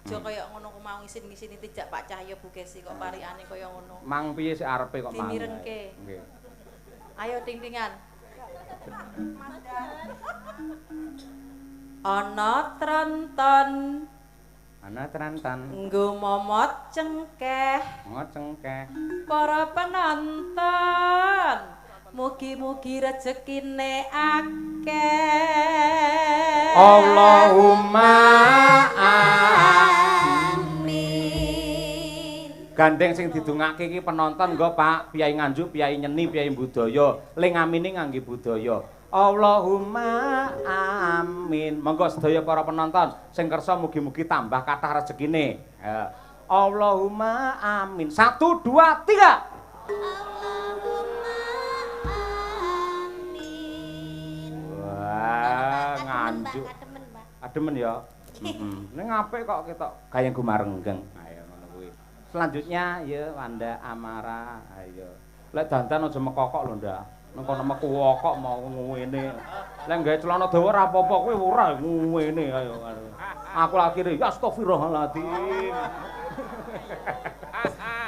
Aja kaya ngono ku mau isin-isini tijak Pak Cahyo Bu Kesi kok parikane kaya ngono. Mang piye sik arepe kok mang. Dimirengke. Nggih. Ayo ting-tingan. Ana tronton Ana trantan, nggo momot cengkeh ngocengkeh. para penonton. Mugi-mugi rezekine akeh. Allahumma Amin. Gandeng sing didongake iki penonton nggo Pak Piyai Nganjuk, Piyai Nyeni, Piyai Budaya. Ling amine ngangge budaya. Allahumma amin. Monggo sedaya para penonton sing kersa mugi-mugi tambah kathah rezekine. Ya. Allahumma amin. 1 2 3. Allahumma amin. Wah, Kademen, Nganjuk. Mbak, kademen, Mbak. Ademen ya. Ning apik kok ketok gayeng gumarenggeng. Ayo ngono kuwi. Selanjutnya ya Wanda Amara. Ayo. Lek dandan aja mekokok lho, Ndak. Nang kono meku kok mau ngene. Lek gawe celana dawa ora apa-apa kowe ora ngene ayo. Aku lagi ya astagfirullahaladzim.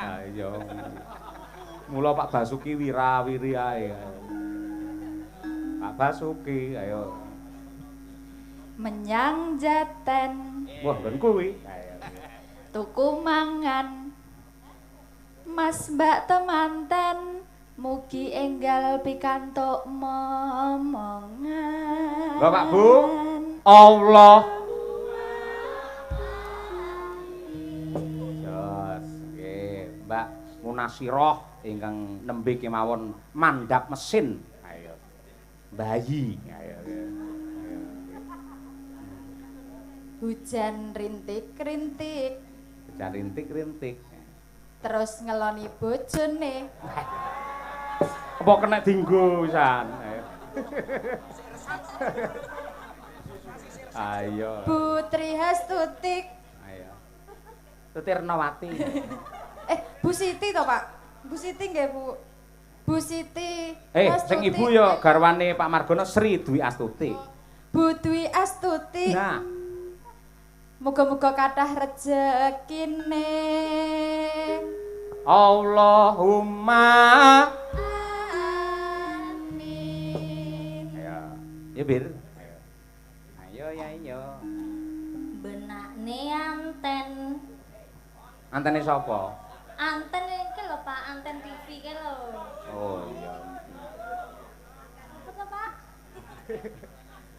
Ayo. Mula Pak Basuki wirawiri ae. Pak Basuki ayo. Menyang Jaten Wah, ben kuwi. Ayo. tuku mangan Mas Mbak temanten mugi enggal pikantuk momongan. Bapak Bu, Allah. Jos, nggih, Mbak Munasiroh ingkang nembe kemawon mandhap mesin. Ayo. Bayi. Ayo. Hujan rintik-rintik Bocah rintik-rintik. terus ngeloni bojone. Apa kena dinggo pisan? Ayo. Putri Hastutik. Ayo. Tutirnawati. Bu Siti to, Pak? Bu Siti nggih, Bu. Bu Siti. Sing ibu ya garwane Pak Margono Sri Dwi Astuti. Bu Dwi Astuti. Nah, Muga-muga kathah rejekine. Allahumma Amin. ya Bir. Ayo ya iya. Benakne anten. Antene sapa? Anten iki lho Pak, anten TV iki lho. Oh iya. Apa to Pak?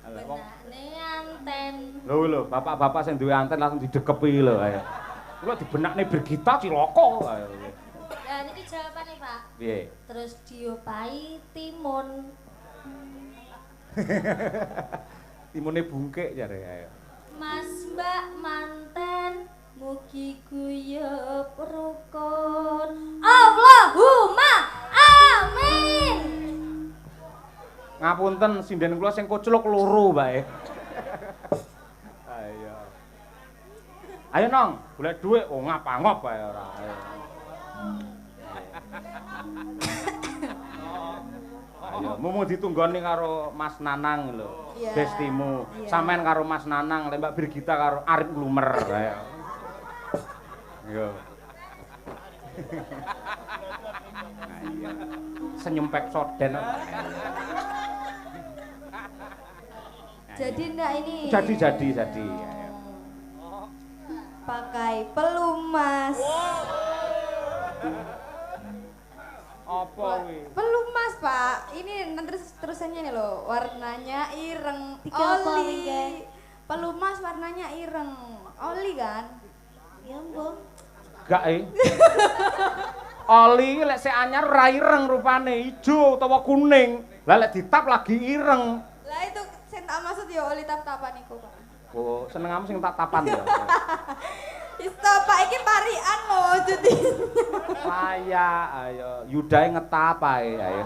Benakne anten. Lho, bapak-bapak sing duwe anten langsung didekepi lho ayo. Kok dibenakne Birgita cilaka ayo. Ya niki jawabane Pak. Piye? Terus diopahi timun. Timune bungkek jare ayo. Mas Mbak manten mugi guyub rukun. Allahumma amin. Ngapunten sinden kula sing kucluk loro bae. Ayo. Ayo nong, golek dhuwit oh ngapa-ngop bae ora. Ayo. Ayo, mumu ditunggoni karo Mas Nanang lho. Iya. Bestimu. Iya. Sampean karo Mas Nanang, lek Mbak Birgita karo Arif Glumer. Ayo. Yo. Ayo. Senyum pek soden. Jadi ndak ini. Jadi. Ayo. Pakai pelumas. Apa kuwi? Pelumas, Pak. Ini nanti terusannya nih loh. Warnanya ireng. Tiga apa, Oli. Wingge? Pelumas warnanya ireng. Oli kan? Ya mbok. Gak Oli lek sik anyar ora ireng rupane, ijo utawa kuning. Lah lek ditap lagi ireng. Lah itu sing tak maksud ya oli tap-tapan iku, Pak. Oh, senengamu sing tak tapan ya. Isto, Pak, iki parian loh jadi. Saya ayo yudahe ngetap ae ayo.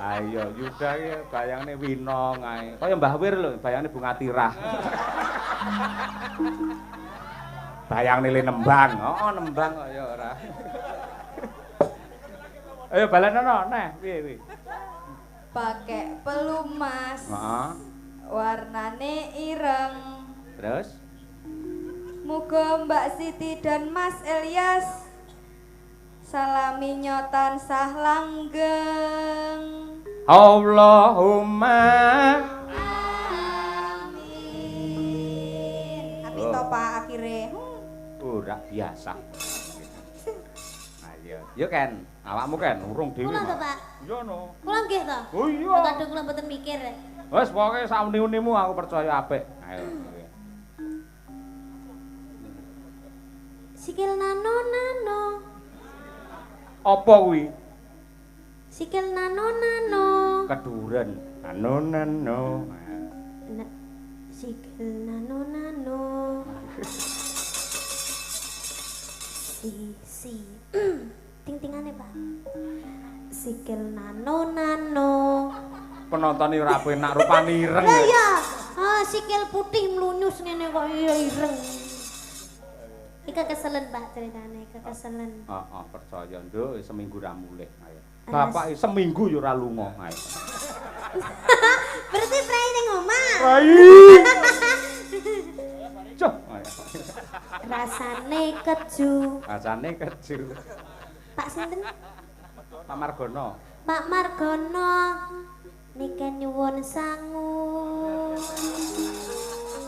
Ayo Yuda ki bayangne Winong ae. Kaya Mbah Wir lho, bayangne Bunga Tirah. Bayangne le nembang. Oh, nembang kok ya ora. Ayo balenono neh, piye. Pakai pelumas. Heeh. Warnane ireng. Terus Muga Mbak Siti dan Mas Elias salami nyotan sah langgeng. Allahumma Amin. Tapi to Pak akhire. ora biasa. Ayo, yo Ken, awakmu Ken urung dhewe. Kula to Pak. Iya no. Kula nggih to. Oh iya. Kadung kula mboten mikir. Wes pokoke sak uni-unimu aku percaya apik. Ayo. Sikil nano. Apa kuwi? Sikil nano. Keduren. Nano. Sikil nano. Si. Ting-tingane, Pak. Sikil nano. Penonton ora penak rupane ireng. Lah ya, sikil putih mlunyus ngene kok ireng. Ika keselen Pak ceritane, keselen. Heeh, percaya nduk seminggu ra mulih. Ayo. Bapak seminggu yo ora lunga. Ayo. Berarti prai ning omah. Rai. Cuk. Ayo. Rasane keju. Rasane keju. Pak sinten? Pak Margono. Pak Margono. Niki nyuwun sangu.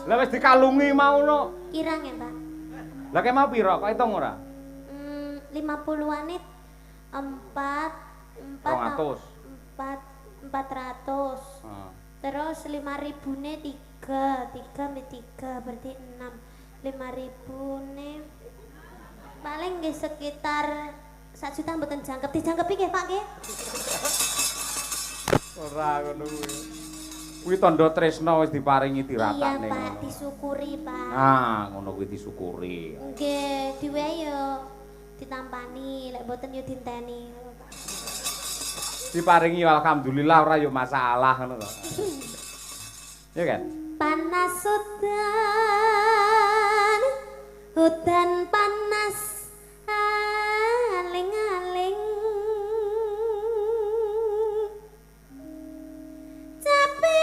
Lah wis dikalungi mau no. Kirang ya, Pak? Lah kek mau pira? Kok hitung ora? 50-an it 400. 400. Terus 5.000-ne 3 berarti 6. 5.000-ne paling nggih sekitar 1 juta mboten jangkep. Dijangkepi nggih, Pak nggih? Ora ngono kuwi. Kuwi tandha tresna wis diparingi Iya, tiratakne. Pak, disyukuri, Pak. Ah, ngono kuwi disyukuri. Nggih, diwehi yo ditampani, lek mboten yo dinteni. Diparingi alhamdulillah ora yo masalah ngono lho. Ya kan? Panas hutan panas aling-aling tapi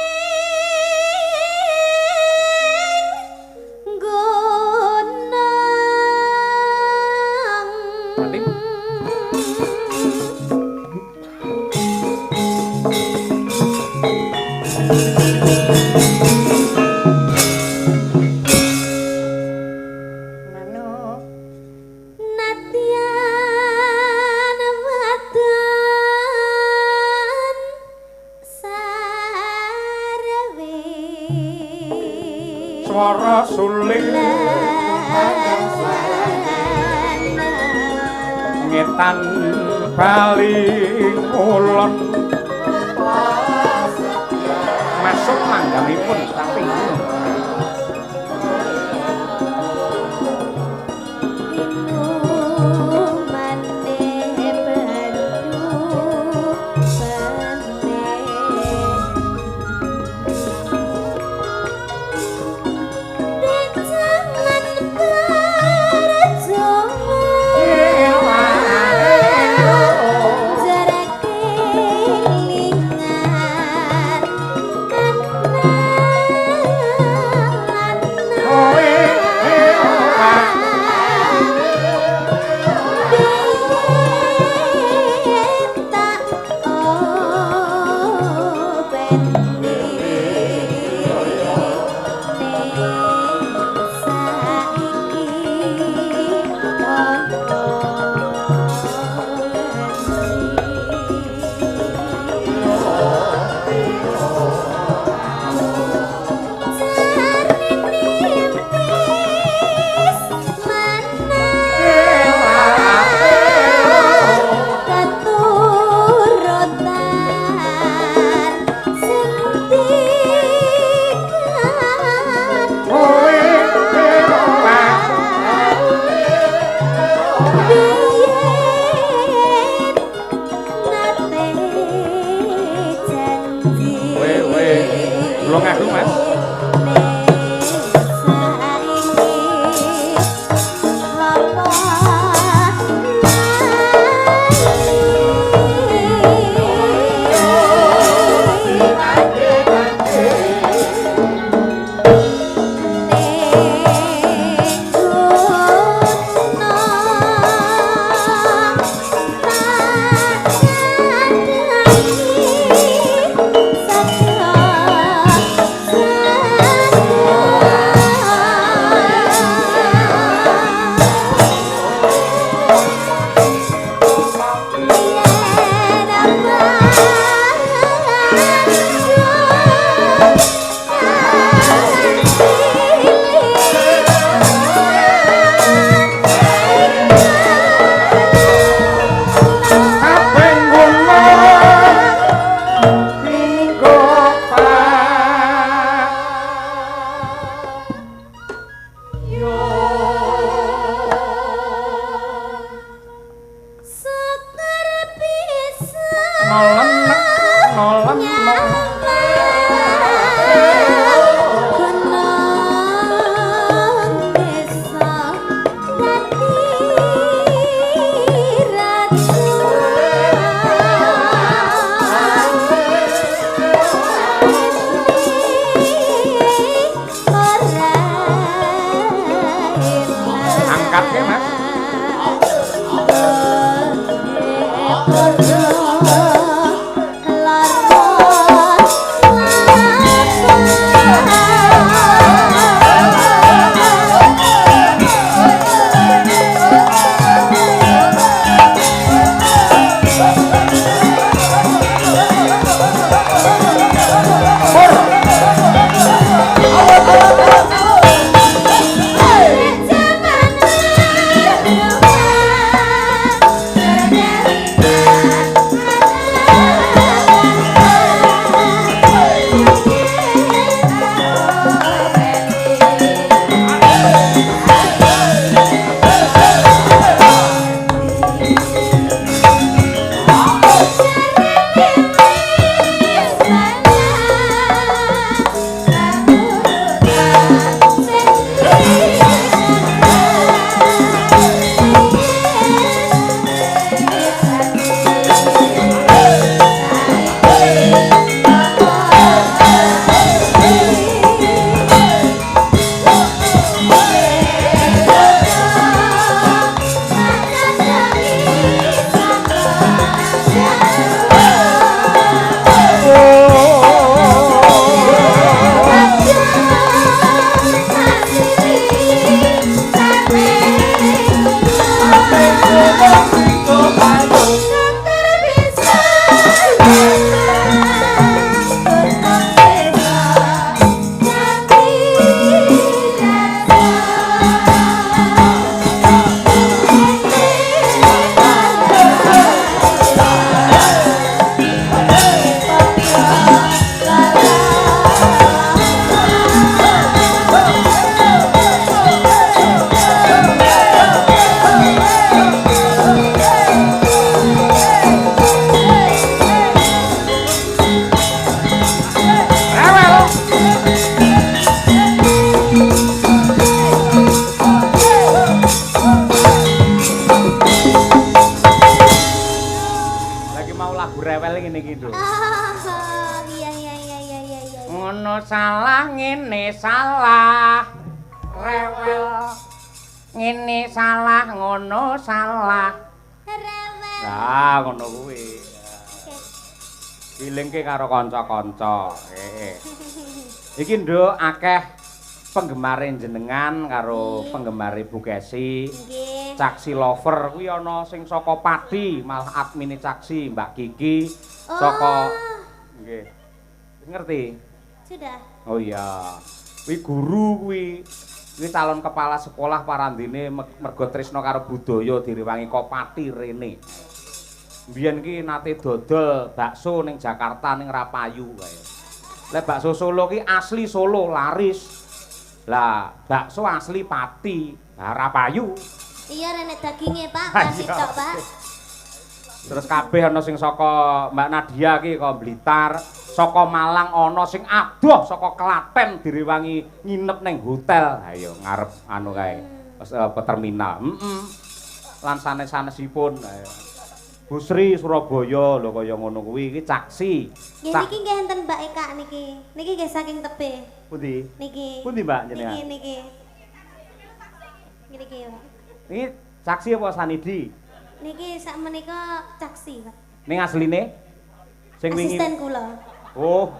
swara suling ngetan bali ulon masuk langgamipun tapi salah ngene salah rewel ngene salah ngono salah Rewel. nah ngono kuwi dilingke karo kanca-kanca iki nduk akeh penggemare jenengan karo penggemare Bu Kesi Nggih. Caksi Lover kuwi ana sing saka Pati malah admine Caksi Mbak Kiki saka nggih ngerti Sudah. oh iya kuwi guru kuwi calon kepala sekolah parandene mergo tresna karo budaya direwangi Kopati rene mbiyen ki nate dodol bakso ning Jakarta ning Rapayu kae lek bakso Solo ki asli Solo laris lah bakso asli Pati Rapayu Iya renek dagingnya Pak, kasih tok Pak. terus kabeh ana sing saka Mbak Nadia ki kok Blitar saka Malang ana sing adoh saka Klaten direwangi nginep ning hotel ayo ngarep anu kae terminal lan sanes-sanesipun ayo Bu Sri Surabaya lho kaya ngono kuwi iki Caksi Nggih niki nggih enten Mbak Eka niki. Niki nggih saking tebih. pundi Niki. pundi Mbak jenengan Niki. Niki Pak. iki Caksi apa Sanidi Niki sak menika Caksi Pak. ning asline sing wingi Asisten kula. oh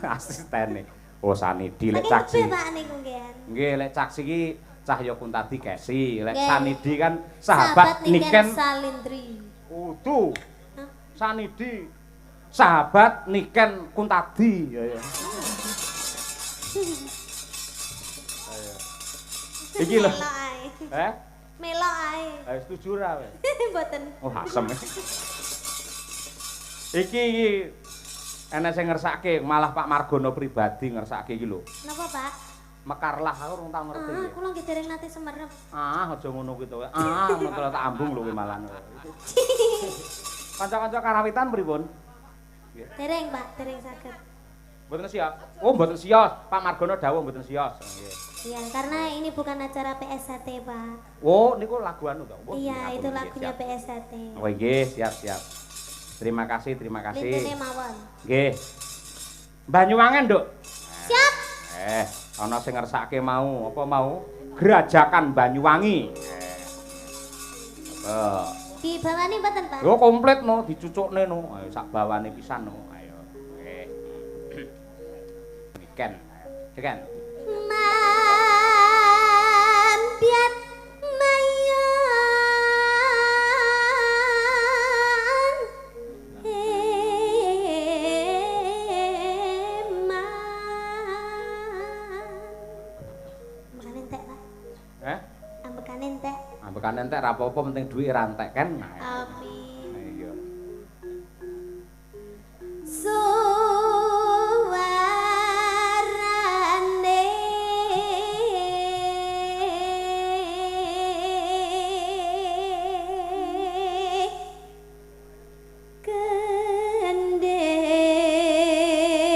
asistene oh Sanidi lek Saking Caksi tebih Pak niku nggih. nggih lek Caksi ki Cahya Kuntadi Kesi lek Nggih. Sanidi kan sahabat Niken Salindri. Udu Hah? Sanidi sahabat Niken Kuntadi ya ya iki lho Melok ae. Melok ae. ayo setuju ra kowe Mboten. oh asem iki enek sing ngersake malah Pak Margono pribadi ngersake iki lho Napa Pak? mekarlah aku urung tau ngerti Ah, kula nggih dereng nate semerep. aja ngono kuwi to mengko tak ambung lho kowe malah kanca-kanca karawitan pripun Dereng Pak, dereng saged. mboten siap oh mboten siap Pak Margono dawuh mboten siap nggih Iya, karena ini bukan acara PSHT, Pak. oh niku lagu anu to oh, Iya, itu nggih, lagunya siap. PSHT. oh nggih siap terima kasih Lintene mawon. nggih Banyuwangen Nduk Siap. ana sing ngersake mau apa mau Gerajakan Banyuwangi Di bawah ini mboten, Pak? yo komplit no dicucukne no ayo sak bawane pisan no ayo nggih Niken Niken Mampiat mayan Ambekan entek, Pak. Ambekan entek. ambekan entek ra apa-apa penting duwe ra entek kan Amin. iya Suarane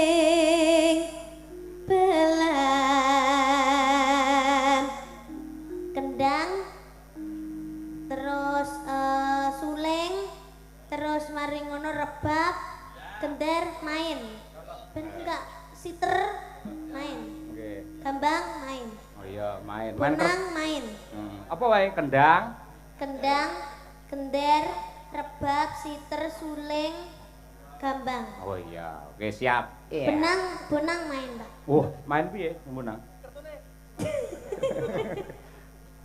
gending belan kendang terus suling terus mari ngono rebab gender main ben enggak siter main nggih gambang main oh iya main benang main apa wae kendang kendang gender rebab siter suling gambang oh iya oke siap benang bonang main Pak main piye menang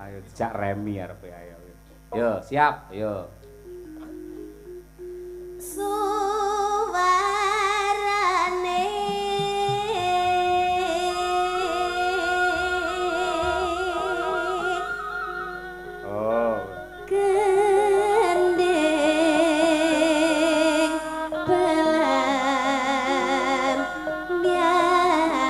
ayo dijak remi arepe ayo yo siap yo suarane oh gending belan nyangan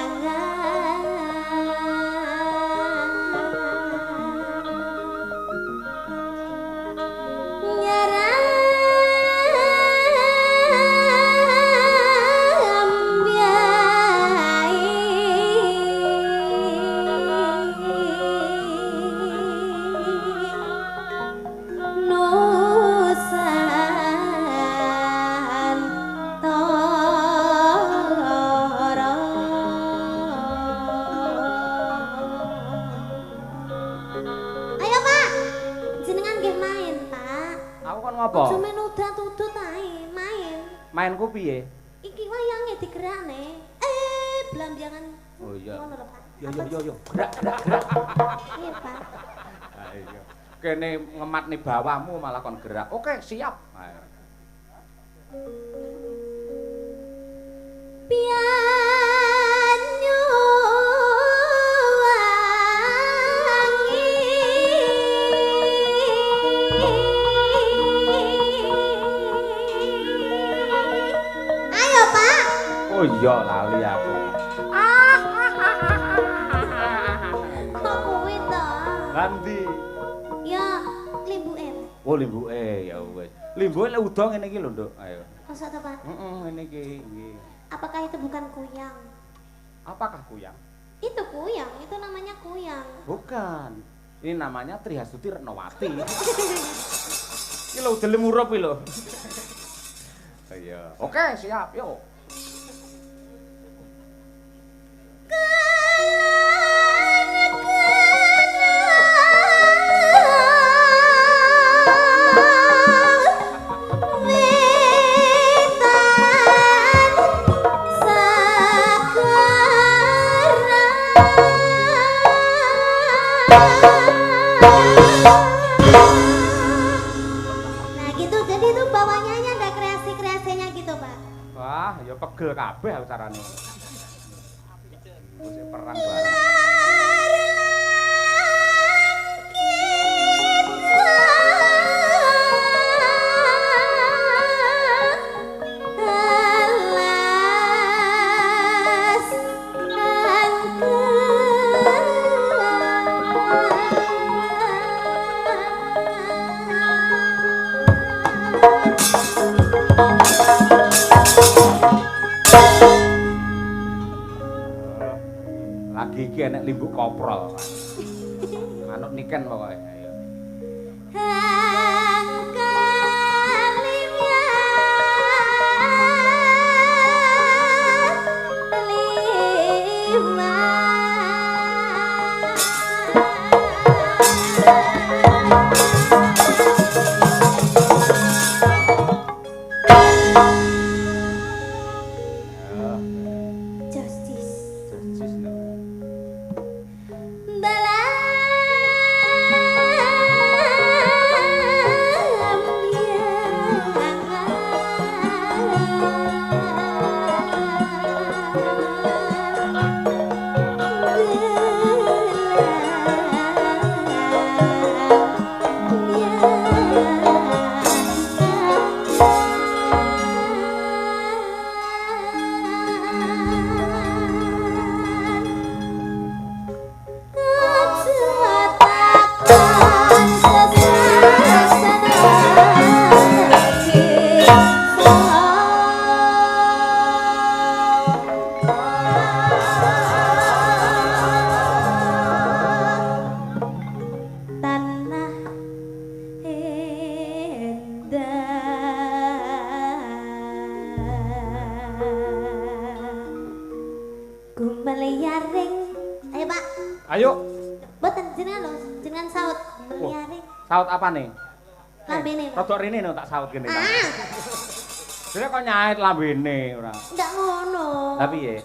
ngopo? Aja main udat-udut ae, main. Mainku piye? Iki wayange digerakne. Blambiangan. Oh iya. Ngono lho, Pak. Yo. Gerak. Iya, Pak. Ayo. Kene ngematne bawamu malah kon gerak. Oke, siap. Ayo. Pianyu wangi. Ayo, Pak. Oh iya, lali aku. Kok kuwi to? Ganti. Ya, limbuke. Oh, limbuke ya wis. Limbuke lek udo ngene iki lho, Nduk. Ayo. Masa to, Pak? Heeh, ngene iki. Nggih. Apakah itu bukan kuyang? Apakah kuyang? Itu kuyang, itu namanya kuyang. Bukan. Ini namanya Trihasuti Retnowati. Iki lho udele murup iki lho. Iya. Oke, siap. Yuk. Nah gitu, jadi itu bawahnya ada kreasi-kreasinya gitu, Pak. Wah, ya pegel kabeh aku carane. Wis perang bareng. Lagi iki enek limbuk koprol. Manuk niken pokoke. Ayo. Justice. Justice no. Gumeliaring. Ayo, Pak. Ayo. Boten jenengan lho, jenengan saut gumeliaring. Saut apa nih? Lambene. Rodok rene no tak saut kene. Ah, Dene kok nyait lambene ora. enggak ngono. Lah piye?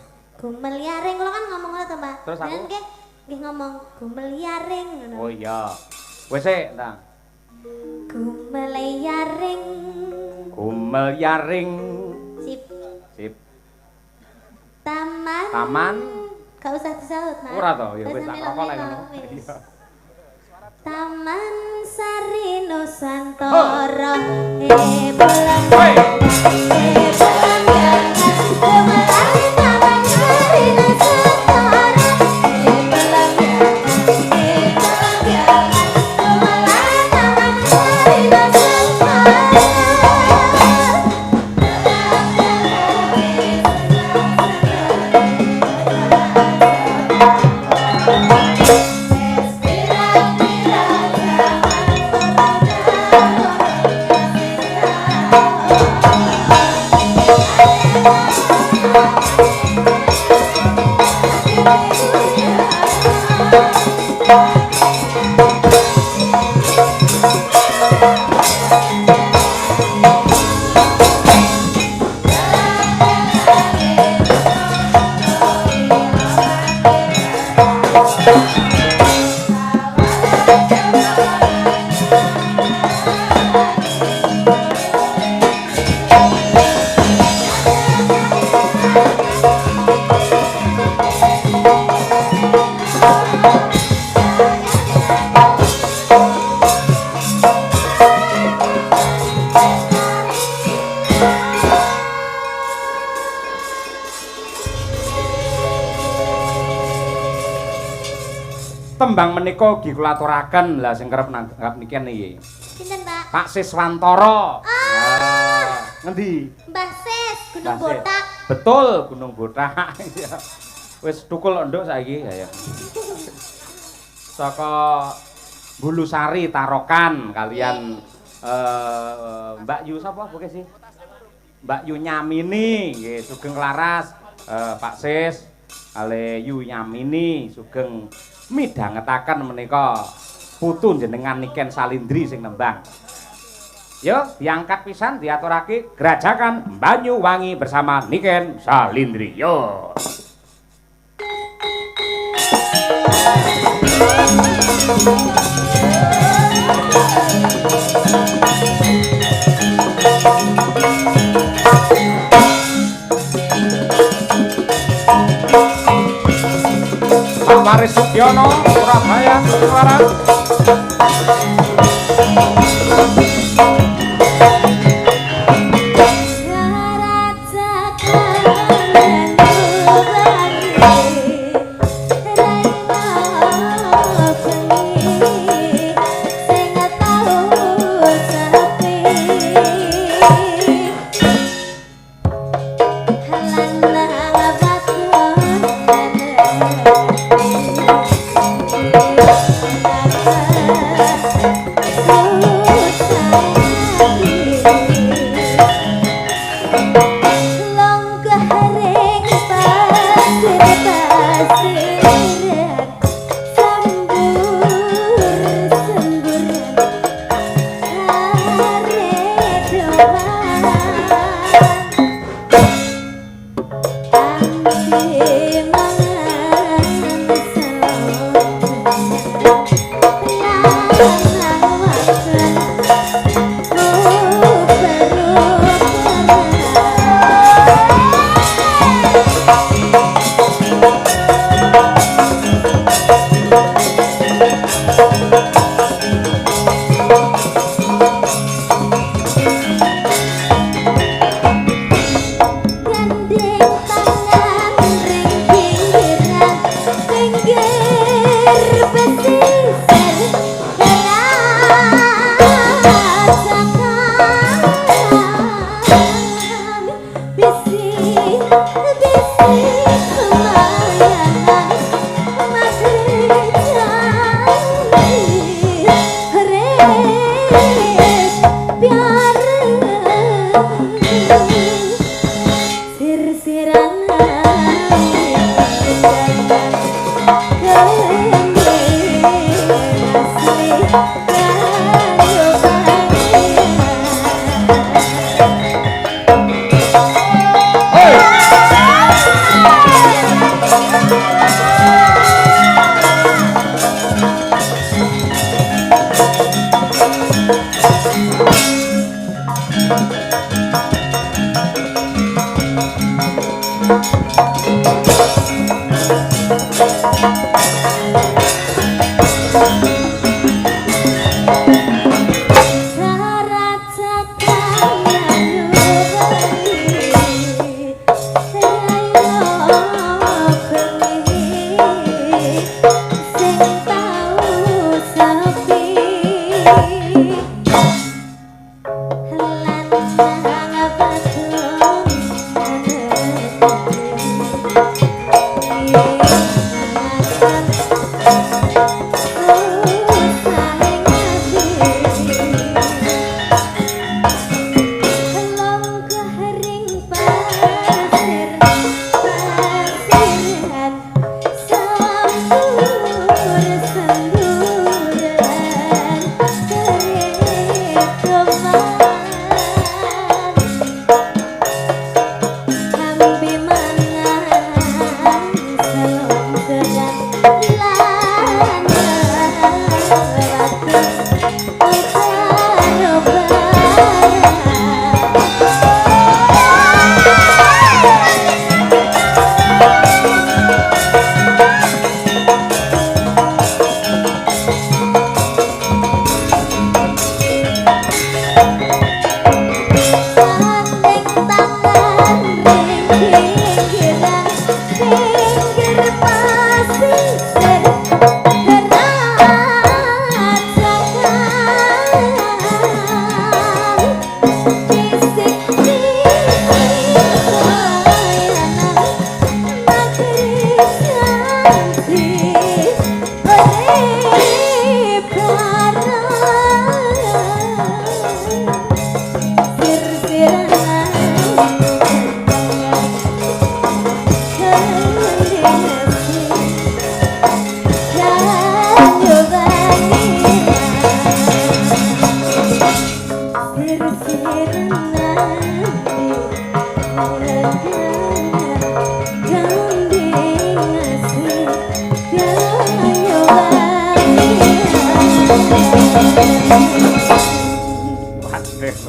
Gumeliaring kula kan ngomong ngono to, Pak. Terus aku? Jenengan nggih ngomong gumeliaring ngono. Oh iya. Wis sik, Ndang. Gumeliaring. Gumel yaring. Sip. Sip. Taman. Taman. Gak usah disaut, Mas. Ora to, ya Gak wis usah tak rokok lek melo-melo, ngono. wis. Iya. Taman Sari Nusantara. Pulang. Hei. Pulang jangan kemari Taman Sari Nusantara. Pulang jangan kemari Taman Sari Nusantara. Tembang menika ugi kula aturaken lah sing kerep nanggap niki niki. Pinten, Pak? Pak Siswantoro. Ngendi? Mbah Sis, Gunung Mbah Sis. Botak. Betul, Gunung Botak. Wis tukul nduk saiki ya. Saka Bulusari Tarokan kalian Mbak Yu sapa pokoke sih? Mbak Yu Nyamini nggih sugeng laras Pak Sis kali Yu Nyamini sugeng midhangetaken menika putu jenengan Niken Salindri sing nembang. Yo diangkat pisan diaturake Grajakan Banyuwangi bersama Niken Salindri. Yo. Pak Waris Sugiono, Surabaya, Suara.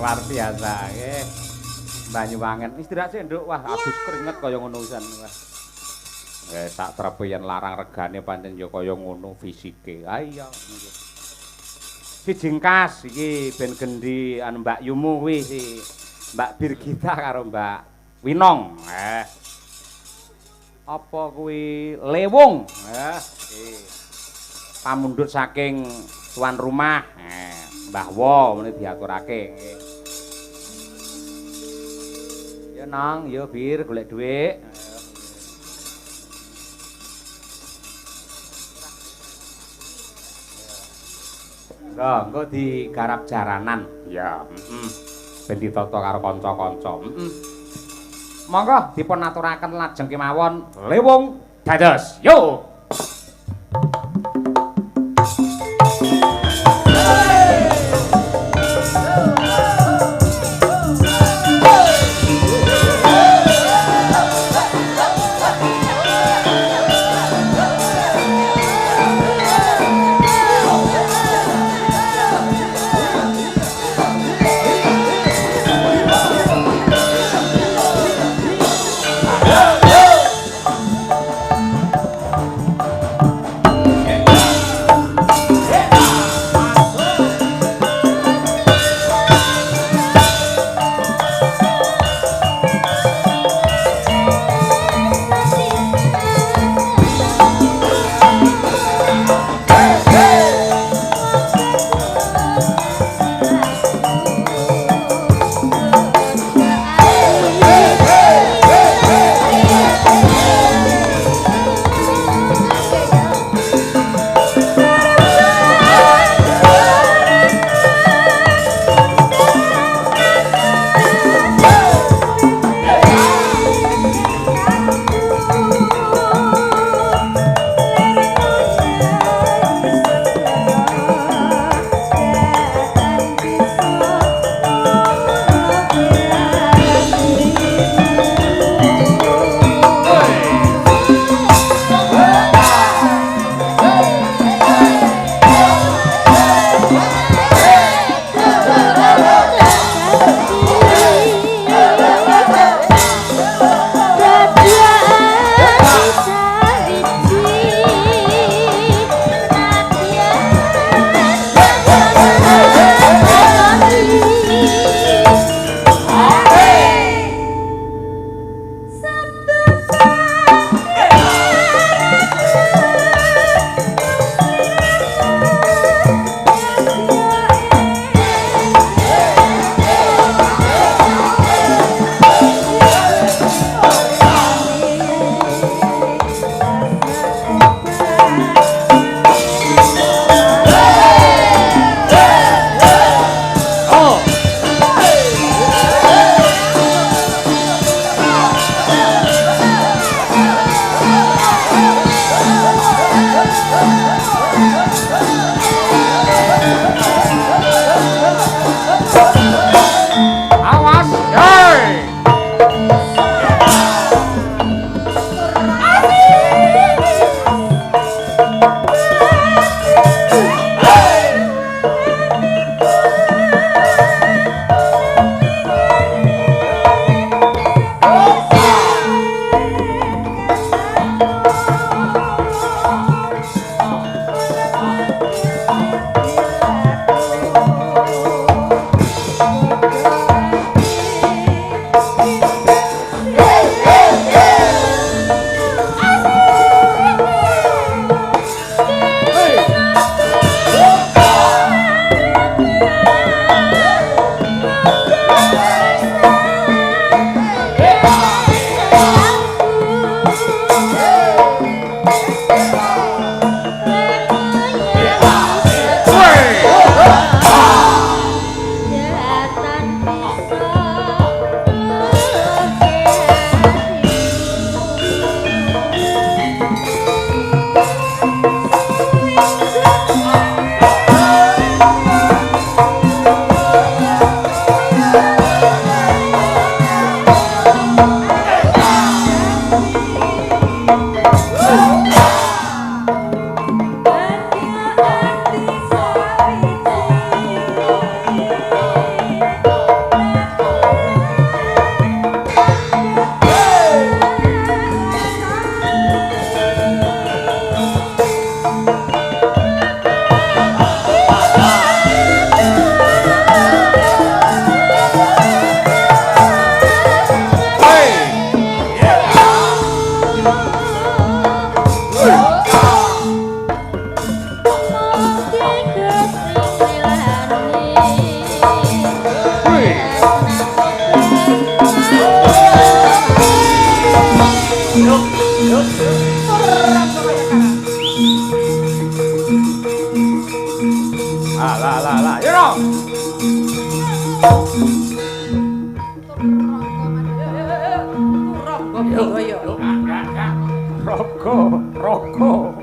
luar biasa nggih. Banyuwangen istirahat sih Nduk. Wah, abis keringet kaya ngono pisan. Wah. Sak trepe yen larang regane pancen ya kaya ngono fisike. Ha iya. Sijingkas iki ben gendi anu Mbak Yumu kuwi si Mbak Birgita karo Mbak Winong. Apa kuwi Lewung? Pamundhut saking tuan rumah. Mbah Wo mene diaturake. Ya Nang, ya Bir golek dhuwit. Lah, engko digarap jaranan. Ya, ben ditata karo kanca-kanca. Monggo dipun aturaken lajeng kemawon Lewung dados. Yo.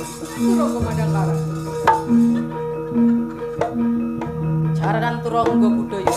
Turangga Madangkara. Jaranan Turangga Budaya.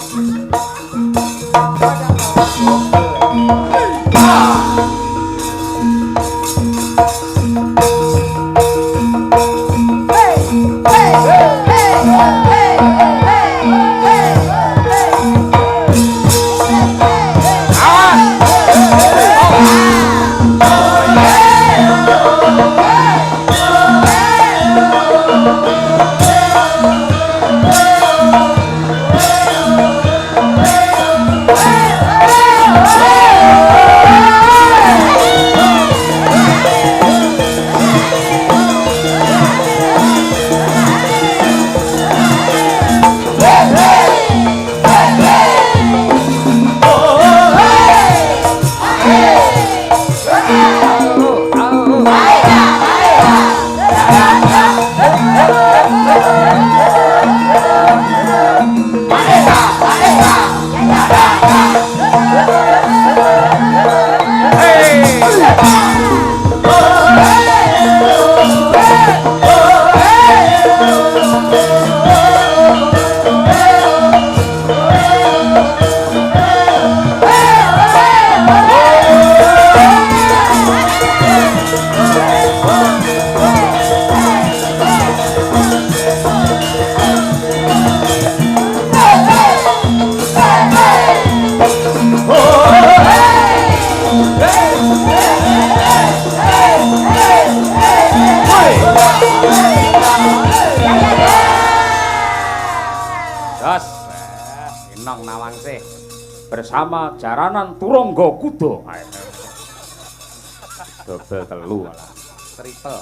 Bersama Jaranan Turangga Kuda. Dobel telu lah. Cerita.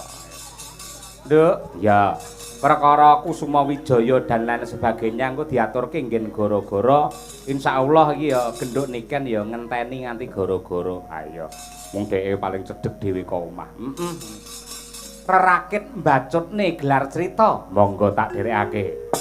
Nduk, ya. Perkara Kusuma Wijaya dan lain sebagainya engko diaturke nggen gara-gara insyaallah iki ya genduk niken ya ngenteni nganti gara-gara. Ayo. Wong dheke paling cedhek dhewe ka omah. Rerakit mbacutne gelar cerita. Monggo tak dherekake.